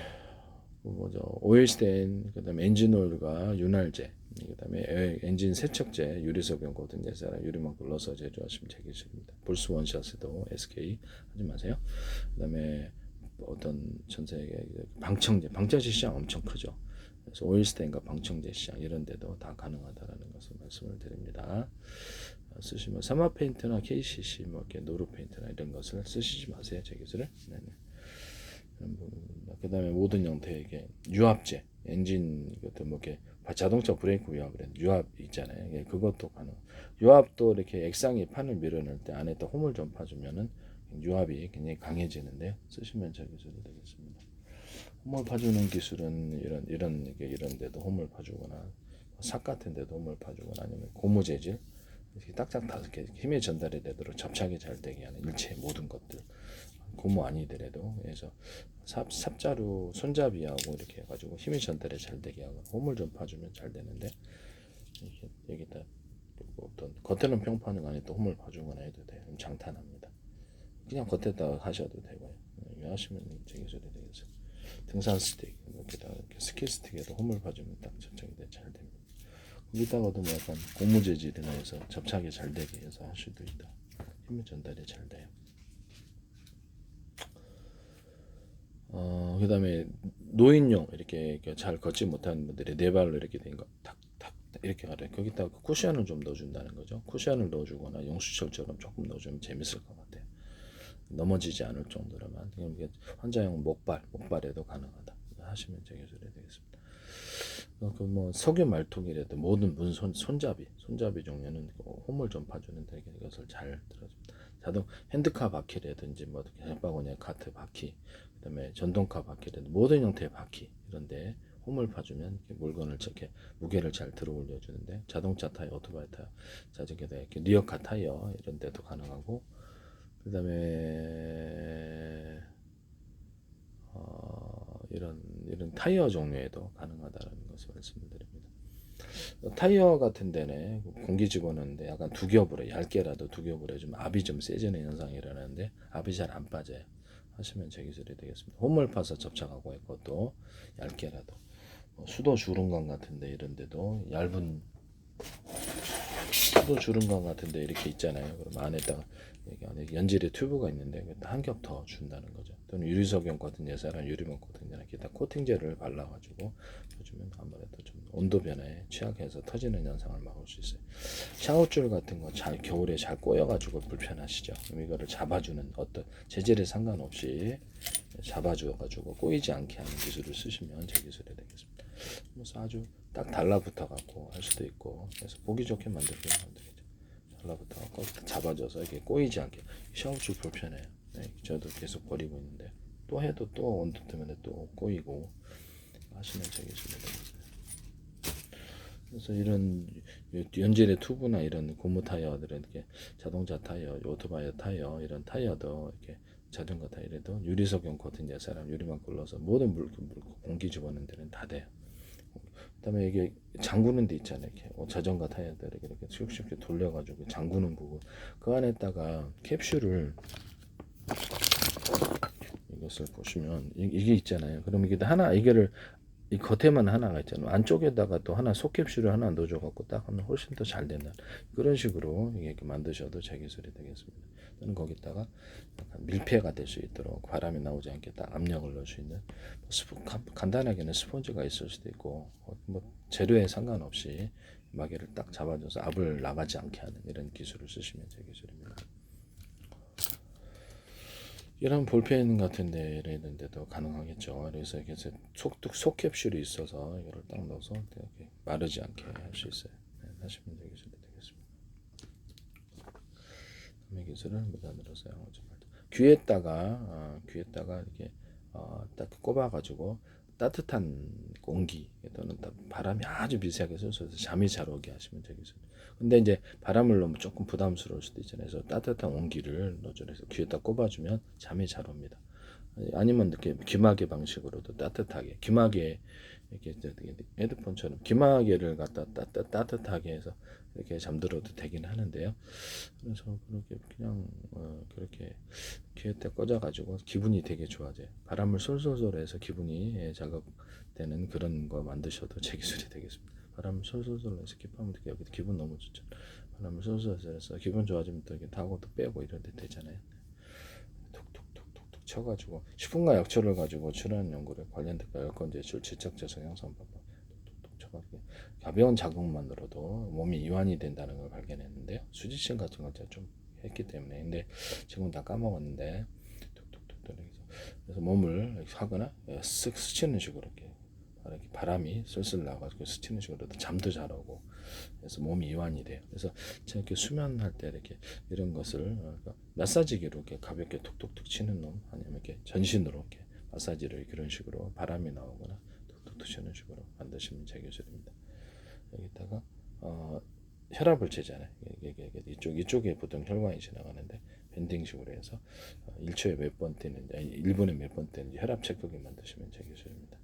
뭐죠? 오일 스테인, 그 다음에 엔진 오일과 윤활제, 그 다음에 엔진 세척제, 유리석 연고등 예사랑 유리막 눌러서 제조하시면 되겠습니다. 볼스 원샷에도 SK 하지 마세요. 그 다음에 어떤 전 세계 방청제 시장 엄청 크죠. 그래서 오일 스테인과 방청제 시장 이런 데도 다 가능하다라는 것을 말씀을 드립니다. 쓰시면 사마 페인트나 KCC 뭐 이렇게 노루 페인트나 이런 것을 쓰시지 마세요. 제 기술을. 네네. 그 다음에 모든 형태의 유압제, 엔진 것도 뭐 이렇게 자동차 브레이크 유압 유압 있잖아요. 그것도 가능. 유압도 이렇게 액상이 판을 밀어낼 때 안에 또 홈을 좀 파주면은 유압이 굉장히 강해지는데 쓰시면 제 기술이 되겠습니다. 홈을 파주는 기술은 이런 데도 홈을 파주거나 삭 같은 데도 홈을 파주거나 아니면 고무 재질 이렇게 딱딱 다 이렇게 힘의 전달이 되도록 접착이 잘 되게 하는 일체 모든 것들 고무 아니더라도 그래서 삽자루 손잡이하고 이렇게 해가지고 힘의 전달이 잘 되게 하고 홈을 좀 파주면 잘 되는데 이렇게 여기다 어떤 겉에는 평판을 안에 또 홈을 파주거나 해도 돼요. 장탄합니다. 그냥 겉에다 하셔도 되고요. 이거 하시면 제 기술이 되겠어요. 등산 스틱 여기다가 이렇게 스키 스틱에도 홈을 파주면 딱 접착이 잘 됩니다. 거기다가도 뭐 약간 고무 재질이나 해서 접착이 잘 되게 해서 할 수도 있다. 힘의 전달이 잘 돼요. 그 다음에 노인용 이렇게 잘 걷지 못하는 분들이 네 발로 이렇게 된 거 탁탁 이렇게 하래. 거기다가 쿠션을 좀 넣어준다는 거죠. 쿠션을 넣어주거나 용수철처럼 조금 넣어주면 재밌을 것 같아요. 넘어지지 않을 정도로만. 환자용 목발에도 가능하다. 하시면 제 기술이 되겠습니다. 뭐 석유 말뚝이라도 모든 손잡이 종류는 홈을 좀 파주는 되게 이것을 잘 들어줍니다. 자동 핸드카 바퀴라든지 뭐 장바구니 카트 바퀴, 그다음에 전동카 바퀴라든지 모든 형태의 바퀴 이런데 홈을 파주면 물건을 이렇게 무게를 잘 들어 올려주는데 자동차 타이어, 오토바이 타이어, 자전거다 이렇게 리어카 타이어 이런 데도 가능하고 그다음에 이런 타이어 종류에도 가능하다는 것을 말씀드립니다. 타이어 같은 데는 공기 집어넣는데 약간 두 겹으로 얇게라도 두 겹으로 해주면 압이 좀 세지는 현상이 일어나는데 압이 잘 안 빠져요. 하시면 제 기술이 되겠습니다. 홈을 파서 접착하고 있고 또 얇게라도 수도 주름관 같은데 이런 데도 얇은 수도 주름관 같은데 이렇게 있잖아요. 그럼 안에다가 안에 연질의 튜브가 있는데 한 겹 더 준다는 거죠. 또는 유리석용 같은 예사랑 유리목 같은 데는 기타 코팅제를 발라가지고 해주면 아무래도 좀 온도 변화에 취약해서 터지는 현상을 막을 수 있어요. 샤워줄 같은 거 잘 겨울에 잘 꼬여가지고 불편하시죠. 그럼 이거를 잡아주는 어떤 재질에 상관없이 잡아줘가지고 꼬이지 않게 하는 기술을 쓰시면 제 기술이 되겠습니다. 그래서 아주 딱 달라붙어 갖고 할 수도 있고 그래서 보기 좋게 만들기는 되겠죠. 달라붙어 갖고 잡아줘서 이렇게 꼬이지 않게. 샤워줄 불편해요. 네, 저도 계속 버리고 있는데 또 해도 또 온도 때문에 또 꼬이고 하시면 제 기술이 되겠어요. 그래서 이런 연질의 튜브나 이런 고무 타이어들은 이렇게 자동차 타이어, 오토바이 타이어 이런 타이어도 이렇게 자전거 타이어도 유리석용 코팅제 사람 유리만 굴러서 모든 공기 집어넣는 데는 다 돼요. 그다음에 이게 잠그는 데 있잖아요. 이렇게 자전거 타이어들 이렇게 슉슉 돌려가지고 잠그는 부분 그 안에다가 캡슐을 이것을 보시면 이게 있잖아요. 그럼 이게 하나 이거를 이 겉에만 하나가 있잖아요. 안쪽에다가 또 하나 속캡슐을 하나 넣어줘갖고 딱 하면 훨씬 더 잘 된다. 그런 식으로 이렇게 만드셔도 제 기술이 되겠습니다. 또는 거기다가 약간 밀폐가 될 수 있도록 바람이 나오지 않게 딱 압력을 넣을 수 있는 간단하게는 스펀지가 있을 수도 있고 뭐 재료에 상관없이 마개를 딱 잡아줘서 압을 나가지 않게 하는 이런 기술을 쓰시면 제 기술입니다. 이런 볼펜 같은 데도 가능하겠죠. 그래서 이렇게 속 캡슐이 있어서 이거를 딱 넣어서 이렇게 마르지 않게 할 수 있어요. 네, 하시면 되겠습니다. 감의 기술을 무단으로 사용하지 말자. 귀에다가 이렇게 딱 꼽아가지고 따뜻한 공기 또는 바람이 아주 미세하게 쏘서 잠이 잘 오게 하시면 되겠습니다. 근데 이제 바람을 넣으면 조금 부담스러울 수도 있잖아요. 그래서 따뜻한 온기를 노즐해서 귀에다 꼽아주면 잠이 잘 옵니다. 아니면 이렇게 귀마개 방식으로도 따뜻하게 귀마개 이렇게 헤드폰처럼 귀마개를 갖다 따뜻하게 해서 이렇게 잠들어도 되긴 하는데요. 그래서 그렇게 그냥 그렇게 귀에 딱 꽂아가지고 기분이 되게 좋아져요. 바람을 솔솔솔해서 기분이 자극되는 그런 거 만드셔도 제 기술이 되겠습니다. 바람을 솔솔솔해서 기쁘면 여기도 기분 너무 좋죠. 바람을 솔솔솔해서 기분 좋아지면 또 이렇게 타고 또 빼고 이런 데 되잖아요. 툭툭툭툭툭 쳐가지고 10분간 약초를 가지고 출하는 연구를 관련된 열건 제출 지적재성 형성법 툭툭툭 쳐가지고 가벼운 자극만으로도 몸이 이완이 된다는 걸 발견했는데요. 수지심 같은 걸 제가 좀 했기 때문에 근데 지금 다 까먹었는데 툭툭툭 그래서 몸을 하거나 쓱 스치는 식으로 이렇게 바람이 슬슬 나가지고 스치는 식으로 잠도 잘 오고 그래서 몸이 이완이 돼요. 그래서 제가 이렇게 수면할 때 이렇게 이런 것을 마사지기로 이렇게 가볍게 툭툭툭 치는 놈 아니면 이렇게 전신으로 이렇게 마사지를 그런 식으로 바람이 나오거나 툭툭툭 치는 식으로 만드시면 제 기술입니다. 여기다가 혈압을 재잖아요. 이쪽에 보통 혈관이 지나가는데 밴딩식으로 해서 1초에 몇 번 뛰는지 아니 1분에 몇 번 뛰는지 혈압 체크기 만드시면 제 기술입니다.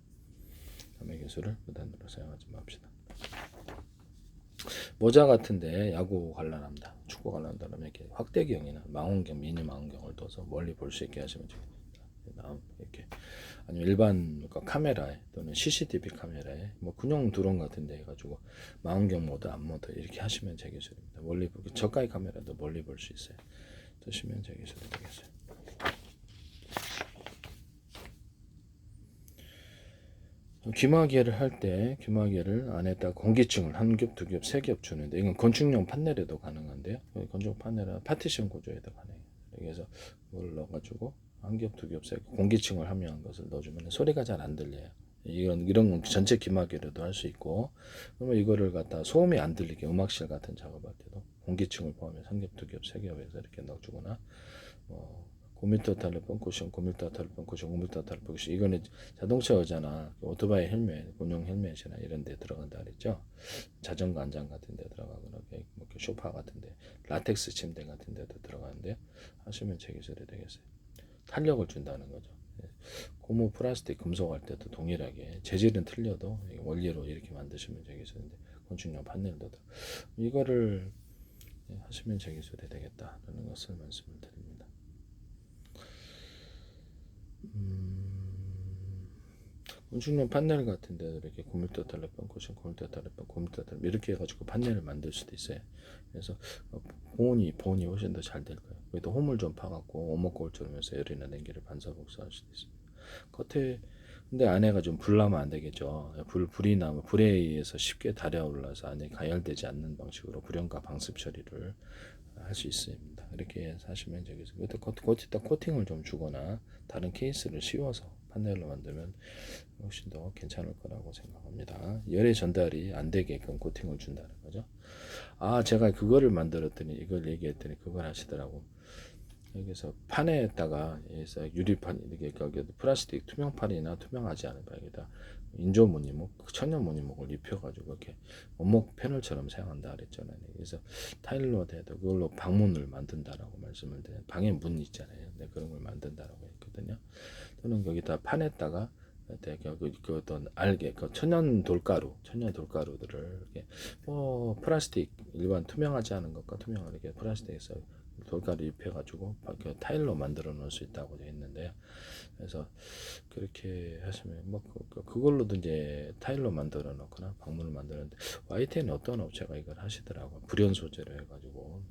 감의 기술을 무단으로 사용하지 맙시다. 모자 같은데 야구 관람한다, 축구 관람한다 그러면 이렇게 확대경이나 망원경, 미니 망원경을 둬서 멀리 볼 수 있게 하시면 됩니다. 이렇게 아니면 일반 카메라에 또는 CCTV 카메라에 뭐 군용 드론 같은데 해가지고 망원경 모드, 안 모드 이렇게 하시면 제 기술입니다. 멀리 저가의 카메라도 멀리 볼 수 있어요. 쓰시면 제 기술이 되겠어요. 귀마개를 할 때 귀마개를 안에다 공기층을 한 겹, 두 겹, 세 겹 주는데 이건 건축용 판넬에도 가능한데요. 건축 판넬은 파티션 구조에도 가능해요. 그래서 이걸 넣어가지고 한 겹, 두 겹, 세 겹 공기층을 함유한 것을 넣어주면 소리가 잘 안 들려요. 이런 전체 귀마개로도 할 수 있고 그러면 이거를 갖다 소음이 안 들리게 음악실 같은 작업할 때도 공기층을 포함해서 한 겹, 두 겹, 세 겹에서 이렇게 넣어주거나 고밀도 탈레폰 쿠션, 고밀도 탈레폰 쿠션, 고밀도 탈레폰 쿠션 이거는 자동차 의자나 오토바이 헬멧, 군용 헬멧이나 이런 데 들어간다 그랬죠. 자전거 안장 같은 데 들어가거나 뭐 소파 같은 데, 라텍스 침대 같은 데도 들어가는데요. 하시면 제 기술이 되겠어요. 탄력을 준다는 거죠. 고무, 플라스틱, 금속 할 때도 동일하게 재질은 틀려도 원리로 이렇게 만드시면 제 기술인데 건축용 판넬도 이거를 하시면 제 기술이 되겠다라는 것을 말씀을 드립니다. 건축용 판넬 같은 데도 이렇게 고밀도 탈레폰 쿠션, 고밀도 탈레폰, 고밀도 탈레폰 이렇게 해가지고 판넬을 만들 수도 있어요. 그래서 보온이 훨씬 더 잘 될 거예요. 그래도 홈을 좀 파갖고 오목골처럼 해서 열이나 냉기를 반사복사할 수도 있습니다. 겉에 근데 안에가 좀 불나면 안 되겠죠. 불이 나면 불에 의해서 쉽게 달아올라서 안에 가열되지 않는 방식으로 불연과 방습 처리를 할 수 있습니다. 이렇게 하시면 되겠습니다. 겉에다 코팅을 좀 주거나 다른 케이스를 씌워서 판넬로 만들면 훨씬 더 괜찮을 거라고 생각합니다. 열의 전달이 안 되게끔 코팅을 준다는 거죠. 제가 그거를 만들었더니 이걸 얘기했더니 그걸 하시더라고. 여기서 판에다가 유리판 이렇게 플라스틱 투명판이나 투명하지 않은 방에다 인조 무늬목, 천연 무늬목을 입혀가지고 이렇게 원목 패널처럼 사용한다 그랬잖아요. 그래서 타일로 돼도 그걸로 방문을 만든다라고 말씀을 드려요. 방에 문 있잖아요. 네, 그런 걸 만든다라고 했거든요. 또는 여기다 판에다가 그 어떤 알게 천연 돌가루들을 이렇게 플라스틱 일반 투명하지 않은 것과 투명한 이렇게 플라스틱에서 돌가루 입혀가지고 타일로 만들어 놓을 수 있다고 되어 있는데요. 그래서 그렇게 하시면 그걸로도 이제 타일로 만들어 놓거나 방문을 만드는데 YTN은 어떤 업체가 이걸 하시더라고요. 불연 소재로 해가지고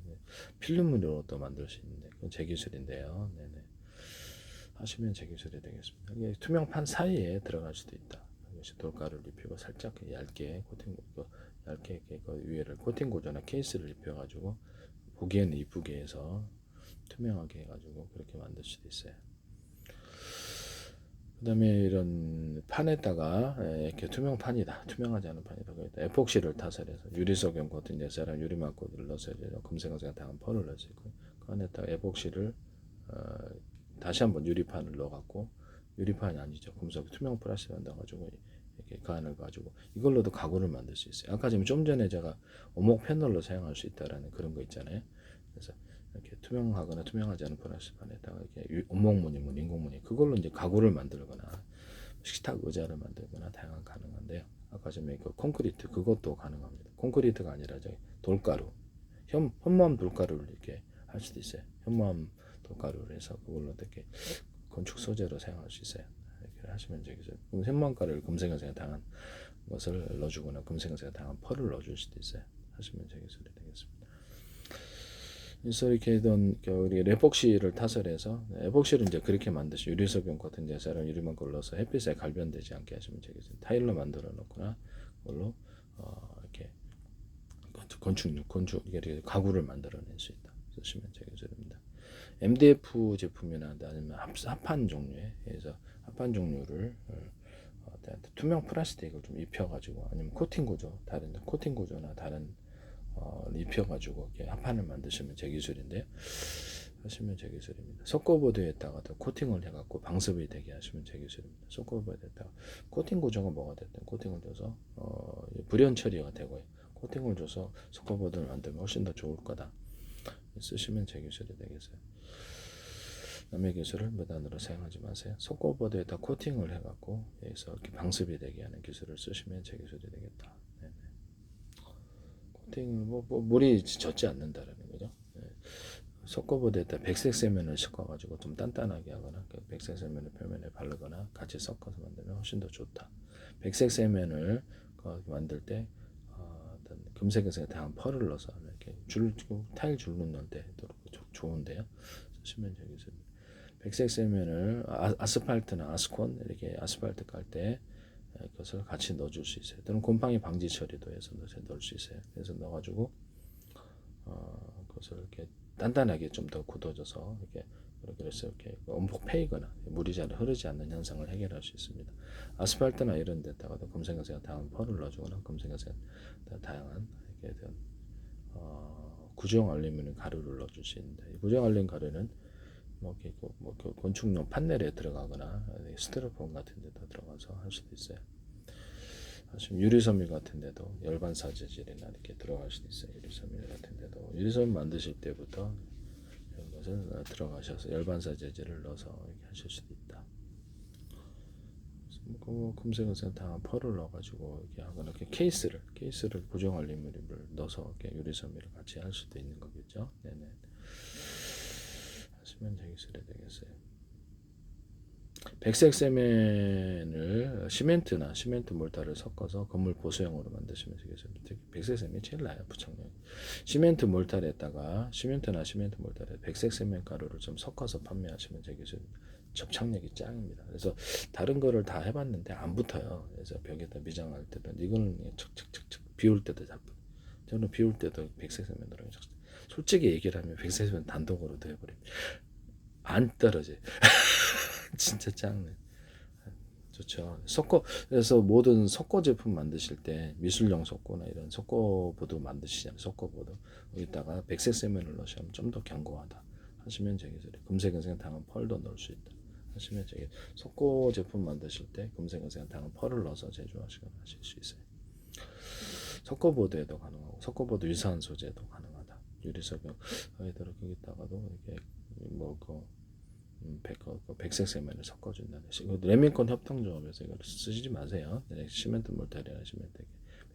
필름으로도 만들 수 있는데 그건 제 기술인데요. 네네. 하시면 제 기술이 되겠습니다. 이게 투명판 사이에 들어갈 수도 있다. 이것이 돌가루를 입히고 살짝 얇게 얇게 그 위에를 코팅 구조나 케이스를 입혀가지고 보기에는 이쁘게 해서 투명하게 해가지고 그렇게 만들 수도 있어요. 그 다음에 이런 판에다가 이렇게 투명판이다, 투명하지 않은 판이다, 거기다 에폭시를 타설해서 유리석염 코팅 내사람 유리막 코드를 넣어서 검색하세요. 다음 펄을 넣을 수 있고 그 판에다가 에폭시를 다시 한번 유리판을 넣어갖고, 유리판이 아니죠, 금속 투명 플라스틱을 넣어가지고 이렇게 간을 가지고 이걸로도 가구를 만들 수 있어요. 아까 지금 좀 전에 제가 오목 패널로 사용할 수 있다라는 그런 거 있잖아요. 그래서 이렇게 투명하거나 투명하지 않은 플라스틱판에다가 이렇게 오목무늬, 인공무늬, 그걸로 이제 가구를 만들거나 식탁 의자를 만들거나 다양한 가능한데요. 아까 전에 그 콘크리트, 그것도 가능합니다. 콘크리트가 아니라 저기 돌가루, 현무암 돌가루를 이렇게 할 수도 있어요. 현무암 돌가루를 해서 그걸로 이렇게 건축 소재로 사용할 수 있어요. 이렇게 하시면 되겠어요. 그럼 현무암 가루를 금생강생에 당한 것을 넣어주거나 금생강생에 당한 펄을 넣어줄 수도 있어요. 하시면 되겠습니다. 그래서 이렇게 우리 에폭시를 타설해서, 에폭시를 이제 그렇게 만드시, 유리석용 같은 데서는 유리만 걸러서 햇빛에 갈변되지 않게 하시면 되겠어요. 타일로 만들어 놓거나 그걸로 이렇게 건축 이렇게 가구를 만들어낼 수 있다. 쓰시면 되겠습니다. MDF 제품이나 아니면 합판 종류에, 그래서 합판 종류를 투명 플라스틱을 좀 입혀가지고, 아니면 코팅 구조, 다른 코팅 구조나 다른 입혀가지고 이렇게 합판을 만드시면 제 기술인데요. 하시면 제 기술입니다. 석고보드에다가도 코팅을 해갖고 방습이 되게 하시면 제 기술입니다. 석고보드에다가 코팅 구조가 뭐가 됐든 코팅을 줘서 불연 처리가 되고요. 코팅을 줘서 석고보드를 만들면 훨씬 더 좋을 거다. 쓰시면 제 기술이 되겠어요. 남의 기술을 무단으로 사용하지 마세요. 석고보드에다 코팅을 해갖고 여기서 이렇게 방습이 되게 하는 기술을 쓰시면 제 기술이 되겠다. 네네. 코팅을 물이 젖지 않는다라는 거죠. 네. 석고보드에다 백색 세면을 섞어가지고 좀 단단하게 하거나 백색 세면을 표면에 바르거나 같이 섞어서 만들면 훨씬 더 좋다. 백색 세면을 만들 때 금색에서 다음 펄을 넣어서 이렇게 타일 줄눈 넣을 때 좋은데요. 쓰시면 되겠습니다. 백색 세면을 아스팔트나 아스콘 이렇게 아스팔트 깔 때 그것을 같이 넣어줄 수 있어요. 또는 곰팡이 방지 처리도 해서 넣을 수 있어요. 그래서 넣어가지고 그것을 이렇게 단단하게 좀 더 굳어져서 이렇게 그래서 이렇게 움푹 패이거나 물이 잘 흐르지 않는 현상을 해결할 수 있습니다. 아스팔트나 이런 데다가도 금생강생 다양한 펄을 넣어주거나 금생강생 다양한 이렇게 구정 알루미늄 가루를 넣어줄 수 있는데, 이 구정 알루미늄 가루는 건축용 판넬에 들어가거나 스티로폼 같은 데도 들어가서 할 수도 있어요. 유리섬유 같은 데도 열반사 재질이나 이렇게 들어갈 수도 있어요. 유리섬유 같은 데도 유리섬유 만드실 때부터 이런 것을 들어가셔서 열반사 재질을 넣어서 이렇게 하실 수도 있다. 금색은 다 펄을 넣어가지고 이렇게 하거나 이렇게 케이스를 고정 알루미늄을 넣어서 이렇게 유리섬유를 같이 할 수도 있는 거겠죠. 네네. 하시면 되겠어요. 백색 세면을 시멘트 몰타를 섞어서 건물 보수형으로 만드시면 되겠습니다. 백색 세면이 제일 나아요. 부착력. 시멘트 몰타에다가 시멘트 몰타에 백색 세면 가루를 좀 섞어서 판매하시면 되겠습니다. 접착력이 짱입니다. 그래서 다른 거를 다 해봤는데 안 붙어요. 그래서 벽에다 미장할 때도 이거는 척척척척 비울 때도 잘 붙어요. 저는 비울 때도 백색 세면으로 솔직히 얘기를 하면 백색 세면 단독으로도 해버립니다. 안 떨어져요. 진짜 짱네. 좋죠. 그래서 모든 석고 제품 만드실 때 미술용 석고나 이런 석고보드 만드시잖아요. 석고보드 여기다가 백색 세면을 넣으시면 좀 더 견고하다 하시면 되겠어요. 금색은색 당한 펄도 넣을 수 있다 하시면 되게 석고 제품 만드실 때 금색은색 당한 펄을 넣어서 제조하시거나 하실 수 있어요. 석고보드에도 가능하고 석고보드 유사한 소재도 가능하다. 유리석용 거기다가도 이렇게 백색 세면을 섞어준다는 레민콘 협동조합에서 이걸 쓰시지 마세요. 시멘트 몰타리나 시멘트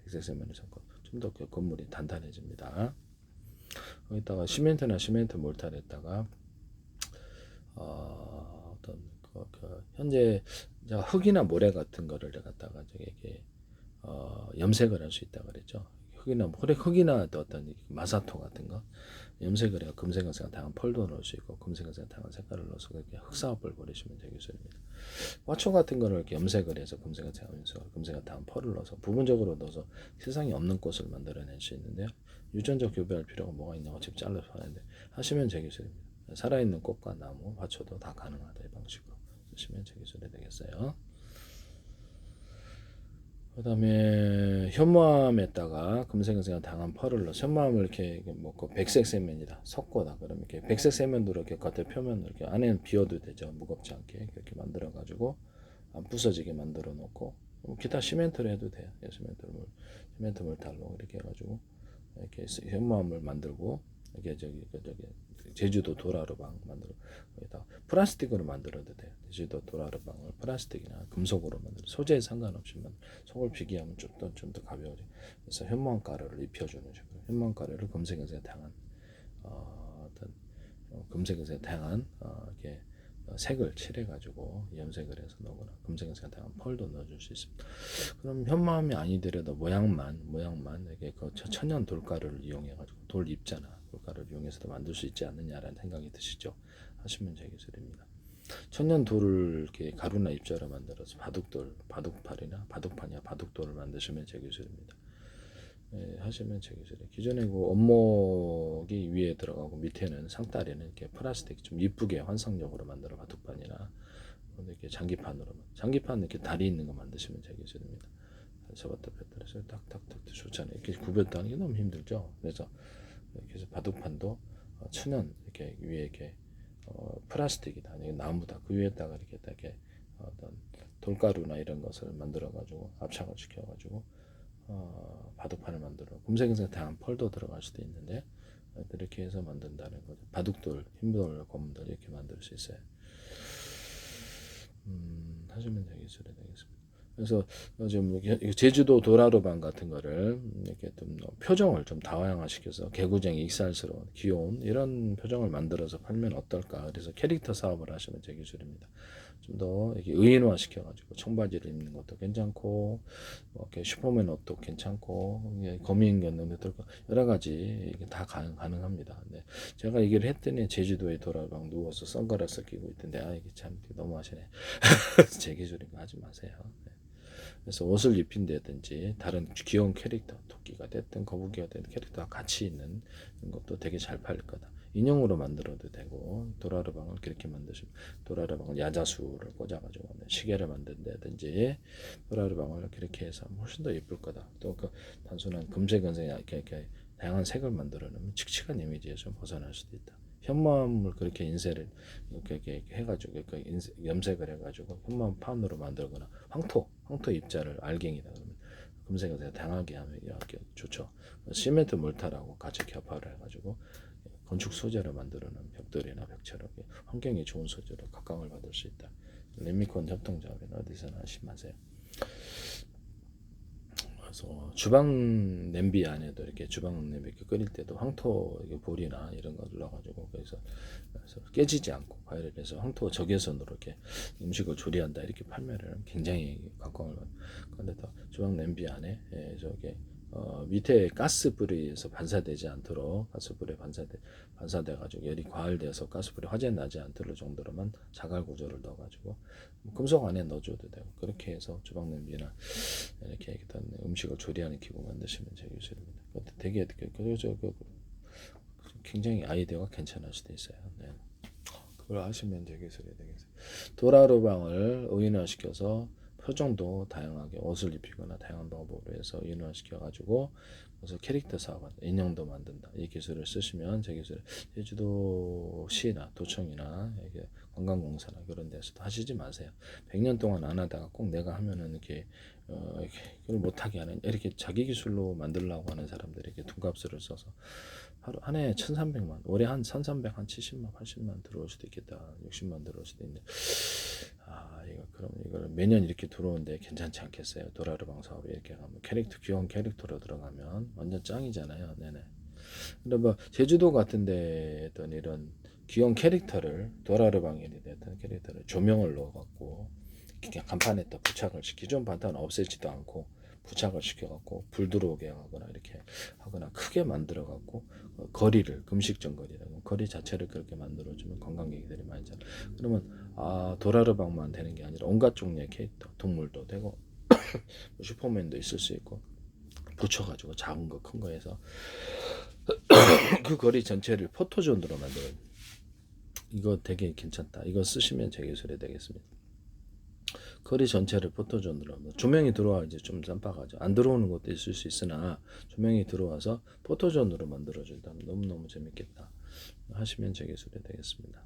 백색 세면을 섞어 좀 더 건물이 단단해집니다. 거기다가 시멘트 몰타리에다가 어떤 현재 흙이나 모래 같은 거를 갖다가 이렇게 염색을 할 수 있다 그랬죠. 흙이나 어떤 마사토 같은 거 염색을 해서 금색은색 다양한 펄도 넣을 수 있고 금색은색 다양한 색깔을 넣어서 그렇게 흑사업을 벌이시면 되겠습니다. 화초 같은 거를 이렇게 염색을 해서 금색은색 다양한 펄을 넣어서 부분적으로 넣어서 세상에 없는 꽃을 만들어낼 수 있는데요. 유전적 교배할 필요가 뭐가 있냐고 집 잘라서 하는데 하시면 되겠습니다. 살아있는 꽃과 나무, 화초도 다 가능하다 이 방식으로 쓰시면 되겠어요. 그다음에 현무암에다가 금생생한 당한 펄을 넣어 현무암을 이렇게 먹고 백색 세면이다 섞거나 그러면 이렇게 백색 세면도 이렇게 겉에 표면을 이렇게 안에는 비워도 되죠 무겁지 않게 그렇게 만들어 가지고 안 부서지게 만들어 놓고 기타 시멘트로 해도 돼요 시멘트 물달로 이렇게 해가지고 이렇게 현무암을 만들고 이게 저기 제주도 도라르방 만들어 여기다 플라스틱으로 만들어도 돼요. 제주도 도라르방을 플라스틱이나 금속으로 만들어 소재에 상관없이 속을 비교하면 좀 더 가벼워져. 그래서 현무암 가루를 입혀주는 식으로 현무암 가루를 금색에서 다양한 어떤 금색에서 다양한 이렇게 색을 칠해가지고 염색을 해서 넣거나 금색에서 다양한 펄도 넣어줄 수 있습니다. 그럼 현무암이 아니더라도 모양만 이렇게 그 천연 돌가루를 이용해가지고 돌 입자나 돌가루를 이용해서도 만들 수 있지 않느냐라는 생각이 드시죠? 하시면 제 기술입니다. 천연 돌을 이렇게 가루나 입자로 만들어서 바둑판이나 바둑돌을 만드시면 제 기술입니다. 예, 하시면 제 기술이에요. 기존에 그 원목이 위에 들어가고 밑에는 상다리는 이렇게 플라스틱 좀 이쁘게 환상적으로 만들어 바둑판이나 이렇게 장기판 이렇게 다리 있는 거 만드시면 제 기술입니다. 접었다 폈다 해서 딱딱딱 좋잖아요. 이렇게 구별도 하는 게 너무 힘들죠. 그래서 이렇게 해서 바둑판도 천연 이렇게 위에 이렇게 플라스틱이다, 나무다. 그 위에다가 이렇게 어떤 돌가루나 이런 것을 만들어 가지고 압착을 시켜 가지고 바둑판을 만들어 금색에서 다양한 펄도 들어갈 수도 있는데 이렇게 해서 만든다는 거죠. 바둑돌, 흰돌, 검돌 이렇게 만들 수 있어요. 하시면 되겠습니다. 그래서 지금 제주도 도라르방 같은 거를 이렇게 좀 표정을 좀 다양화시켜서 개구쟁이, 익살스러운, 귀여운 이런 표정을 만들어서 팔면 어떨까? 그래서 캐릭터 사업을 하시면 제 기술입니다. 좀 더 이렇게 의인화시켜가지고 청바지를 입는 것도 괜찮고, 이렇게 슈퍼맨 옷도 괜찮고, 거미인 견눈도 여러 가지 이게 다 가능합니다. 네. 제가 얘기를 했더니 제주도에 도라르방 누워서 선글라스 끼고 있던데 이게 참 너무 하시네. 제 기술인가 하지 마세요. 네. 그래서 옷을 입힌다든지 다른 귀여운 캐릭터, 토끼가 됐든 거북이가 됐든 캐릭터가 같이 있는 것도 되게 잘 팔릴 거다. 인형으로 만들어도 되고 도라르방을 그렇게 만드시면 도라르방을 야자수를 꽂아가지고 시계를 만든다든지 도라르방을 그렇게 해서 훨씬 더 예쁠 거다. 또 그 단순한 금색 은색 이렇게 다양한 색을 만들어 놓으면 칙칙한 이미지에서 좀 벗어날 수도 있다. 현무암을 그렇게 인쇄를 이렇게 해가지고 염색을 해가지고 현무암 판으로 만들거나 황토 입자를 알갱이다 그러면 금색을 다양하게 하면 이렇게 좋죠. 시멘트 몰타라고 같이 겹화를 해가지고 건축 소재로 만들어놓은 벽돌이나 벽체로 환경이 좋은 소재로 각광을 받을 수 있다. 레미콘 협동조합이나 어디서나 하시면 그래서 주방 냄비 안에도 이렇게 주방 냄비 이렇게 끓일 때도 황토 볼이나 이런 거 눌러가지고 그래서 깨지지 않고 바이럴에서 황토 적외선으로 이렇게 음식을 조리한다 이렇게 팔면은 굉장히 각광을 받는. 그런데 또 주방 냄비 안에 저게 밑에 가스불에서 반사되지 않도록 가스불에 반사돼 가지고 열이 과열돼서 가스불에 화재 나지 않도록 정도로만 자갈 구조를 넣어 가지고 금속 안에 넣어줘도 되고 그렇게 해서 주방 냄비나 이렇게 일단 음식을 조리하는 기구 만드시면 제 기술입니다. 되게 굉장히 아이디어가 괜찮을 수도 있어요. 네. 그걸 하시면 제 기술이 되겠어요. 도라르방을 의인화시켜서 표정도 다양하게 옷을 입히거나 다양한 방법으로 해서 인화시켜가지고 그래서 캐릭터 사업한 인형도 만든다. 이 기술을 쓰시면 제 기술 제주도시나 도청이나 이게 관광공사나 그런 데서도 하시지 마세요. 100년 동안 안 하다가 꼭 내가 하면은 이렇게 그걸 못하게 하는 이렇게 자기 기술로 만들려고 하는 사람들이 이렇게 돈값을 써서 하루 한 해에 1,300만 올해 한 1,300, 한 70만, 80만 들어올 수도 있겠다. 60만 들어올 수도 있는데 그럼 이걸 매년 이렇게 들어오는데 괜찮지 않겠어요? 도라르방 사업에 이렇게 가면 귀여운 캐릭터로 들어가면 완전 짱이잖아요. 네네. 근데 뭐 제주도 같은데 어떤 이런 귀여운 캐릭터를 도라르방에 됐던 캐릭터를 조명을 넣어갖고 그냥 간판에다 부착을 기존 판탄은 없애지도 않고 부착을 시켜갖고 불 들어오게 하거나 이렇게 하거나 크게 만들어갖고 거리를 금식전 거리 자체를 그렇게 만들어주면 관광객들이 많이 잖아. 그러면 도라르방만 되는 게 아니라 온갖 종류의 캐릭터 동물도 되고 슈퍼맨도 있을 수 있고 붙여가지고 작은 거 큰 거 해서 그 거리 전체를 포토존으로 만들어요. 이거 되게 괜찮다. 이거 쓰시면 제 기술이 되겠습니다. 거리 전체를 포토존으로 합니다. 조명이 들어와 이제 좀 깜빡하죠. 안 들어오는 것도 있을 수 있으나 조명이 들어와서 포토존으로 만들어준다면 너무너무 재밌겠다 하시면 제 기술이 되겠습니다.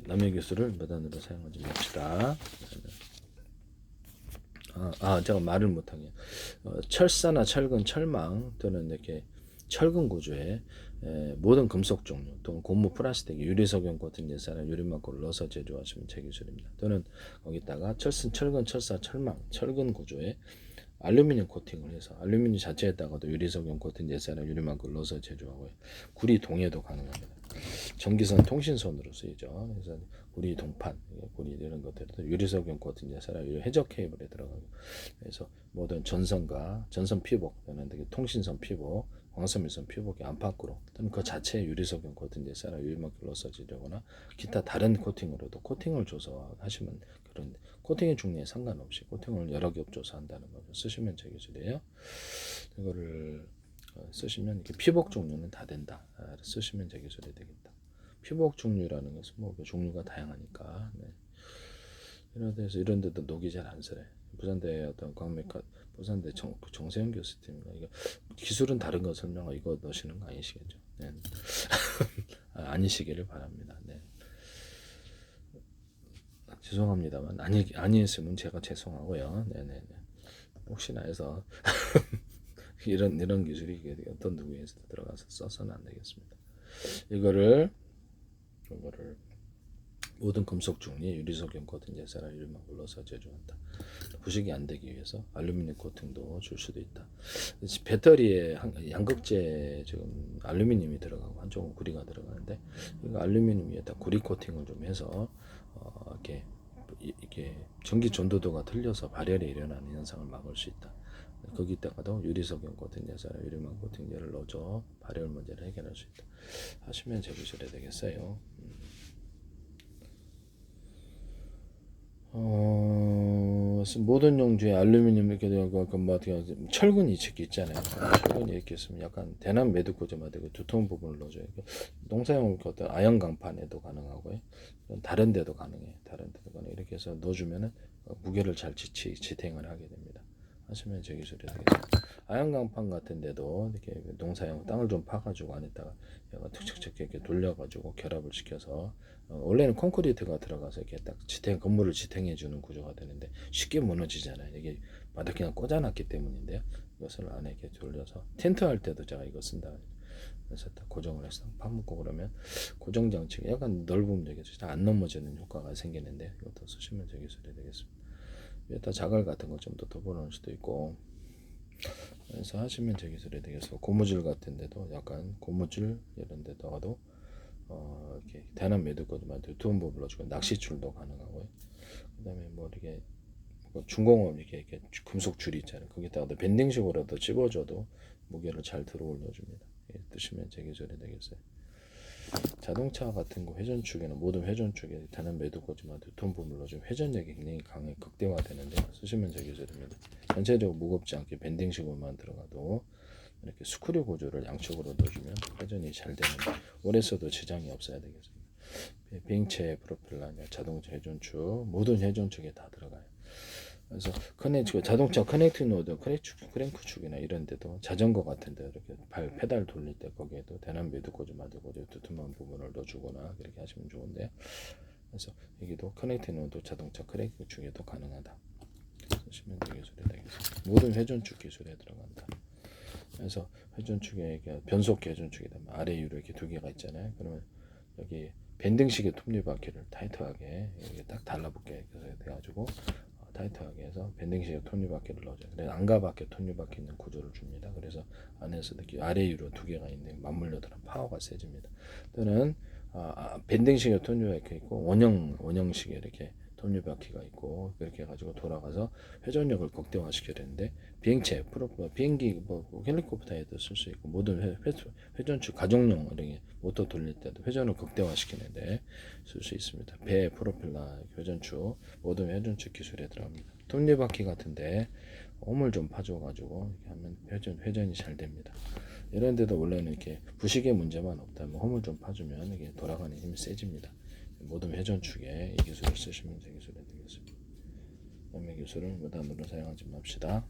남의 기술을 무단으로 사용하지 맙시다. 제가 말을 못하게 철사나 철근, 철망 또는 이렇게 철근 구조에 모든 금속 종류 또는 고무 플라스틱, 유리석용 같은 예산을 유리막고를 넣어서 제조하시면 제 기술입니다. 또는 거기다가 철근, 철사, 철망, 철근 구조에 알루미늄 코팅을 해서 알루미늄 자체에다가도 유리석용 코팅 예산을 유리막고를 넣어서 제조하고요. 구리 동해도 가능합니다. 전기선 통신선으로 쓰이죠. 그래서 구리 동판, 구리 이런 것들도 유리석용 코팅 예산을 해적 케이블에 들어가고 그래서 모든 전선과 전선 피복 또는 통신선 피복 광선밀선 피복이 안팎으로 또는 그 자체의 유리석용 코팅 예산을 유리막고를 써지려거나 기타 다른 코팅으로도 코팅을 줘서 하시면 그런 코팅의 종류에 상관없이 코팅을 여러 겹 줘서 한다는 거죠. 쓰시면 제 기술이에요. 이거를 쓰시면 이렇게 피복 종류는 다 된다. 쓰시면 제 기술이 되겠다. 피복 종류라는 것은 뭐 종류가 다양하니까. 네. 이런 데서 이런 데도 녹이 잘 안 서래. 부산대 어떤 광맥과 부산대 정세영 교수님인가 이거 기술은 다른 거 설명하고 이거 넣으시는 거 아니시겠죠? 네. 아니시기를 바랍니다. 네. 죄송합니다만 아니었으면 제가 죄송하고요. 네네네. 혹시나 해서 이런 기술이 어떤 누구에서도 들어가서 써서는 안 되겠습니다. 이거를 모든 금속 종류 유리석용 코팅 예사를 유리막 눌러서 제조한다. 부식이 안 되기 위해서 알루미늄 코팅도 줄 수도 있다. 배터리에 양극재 지금 알루미늄이 들어가고 한쪽은 구리가 들어가는데 이거 알루미늄 위에다 구리 코팅을 좀 해서 이게 전기 전도도가 틀려서 발열이 일어나는 현상을 막을 수 있다. 거기다가도 유리석용 코팅 예사를 유리막 코팅제를 넣어줘 발열 문제를 해결할 수 있다. 하시면 제기술이 되겠어요. 모든 용주에 알루미늄 이렇게 되고 뭐 어떻게 철근 이측이 있잖아요. 철근이 이렇게 있으면 약간 대남 매듭고지마다 두터운 부분을 넣어줘요. 농사용 어떤 아연 강판에도 가능하고요. 다른 데도 가능해. 다른 데도 가능. 이렇게 해서 넣어주면은 무게를 잘 지탱을 하게 됩니다. 하시면 제 기술이 되겠습니다. 아연 강판 같은 데도 이렇게 농사용 땅을 좀 파가지고 안에다가 약간 툭툭툭 이렇게 돌려가지고 결합을 시켜서 원래는 콘크리트가 들어가서 이렇게 딱 건물을 지탱해 주는 구조가 되는데 쉽게 무너지잖아요. 이게 바닥 그냥 꽂아놨기 때문인데요. 이것을 안에 이렇게 돌려서 텐트 할 때도 제가 이거 쓴다. 그래서 딱 고정을 해서 파묻고 그러면 고정 장치가 약간 넓으면 되겠죠. 안 넘어지는 효과가 생기는데 이것도 쓰시면 제 기술이 되겠습니다. 여기다 자갈 같은 거 좀 더 덮어놓을 수도 있고 그래서 하시면 제 기술이 되겠어. 고무줄 같은 데도 약간 고무줄 이런 데다가도 이렇게 대남 매듭거지만 두툼 부분을 주고 낚시줄도 가능하고요. 그다음에 뭐 이렇게 중공업 이렇게 금속 줄이 있잖아요. 거기다가 밴딩식으로도 집어줘도 무게를 잘 들어 올려줍니다. 뜨시면 제 기술이 되겠어요. 자동차 같은 거 회전축에는 모든 회전축에 대남 매듭거지만 두툼 부분으로 좀 회전력이 굉장히 강해 극대화되는데 쓰시면 제 기술입니다. 전체적으로 무겁지 않게 밴딩식으로만 들어가도 이렇게 스크류 구조를 양쪽으로 넣어주면 회전이 잘 되는데 오래써도 지장이 없어야 되겠습니다. 비행체 프로펠러, 자동차 회전축 모든 회전축에 다 들어가요. 그래서 자동차 커넥팅 노드, 크랭크축이나 이런 데도 자전거 같은 데 이렇게 페달 돌릴 때 거기에도 대남 매듭꽂이 만들고 두툼한 부분을 넣어주거나 그렇게 하시면 좋은데요. 그래서 여기도 커넥팅 노드 자동차 크랭크축에도 가능하다. 쓰시면 기술이 되겠습니다. 모든 회전축 기술에 들어간다. 그래서 회전축에 변속 회전축이 되면 아래 위로 이렇게 두 개가 있잖아요. 그러면 여기 밴딩식의 톱니바퀴를 타이트하게 이렇게 딱 달라붙게 돼가지고 타이트하게 해서 밴딩식의 톱니바퀴를 넣어줘요. 그래서 안가밖에 톱니바퀴 있는 구조를 줍니다. 그래서 안에서 이렇게 아래 위로 두 개가 있는 맞물려 들은 파워가 세집니다. 또는 밴딩식의 톱니바퀴 있고 원형식의 이렇게 톱니바퀴가 있고 그렇게 해가지고 돌아가서 회전력을 극대화시켜야 되는데 비행체, 비행기, 헬리콥터에도 쓸 수 있고 모든 회전축 가정용 이렇게 모터 돌릴 때도 회전을 극대화시키는데 쓸 수 있습니다. 배, 프로펠러, 회전축 모든 회전축 기술에 들어갑니다. 톱니바퀴 같은데 홈을 좀 파줘가지고 이렇게 하면 회전이 잘 됩니다. 이런 데도 원래는 이렇게 부식의 문제만 없다면 홈을 좀 파주면 이게 돌아가는 힘이 세집니다. 모든 회전축에 이 기술을 쓰시면 기술이 되겠습니다. 남의 기술을 무단으로 사용하지 맙시다.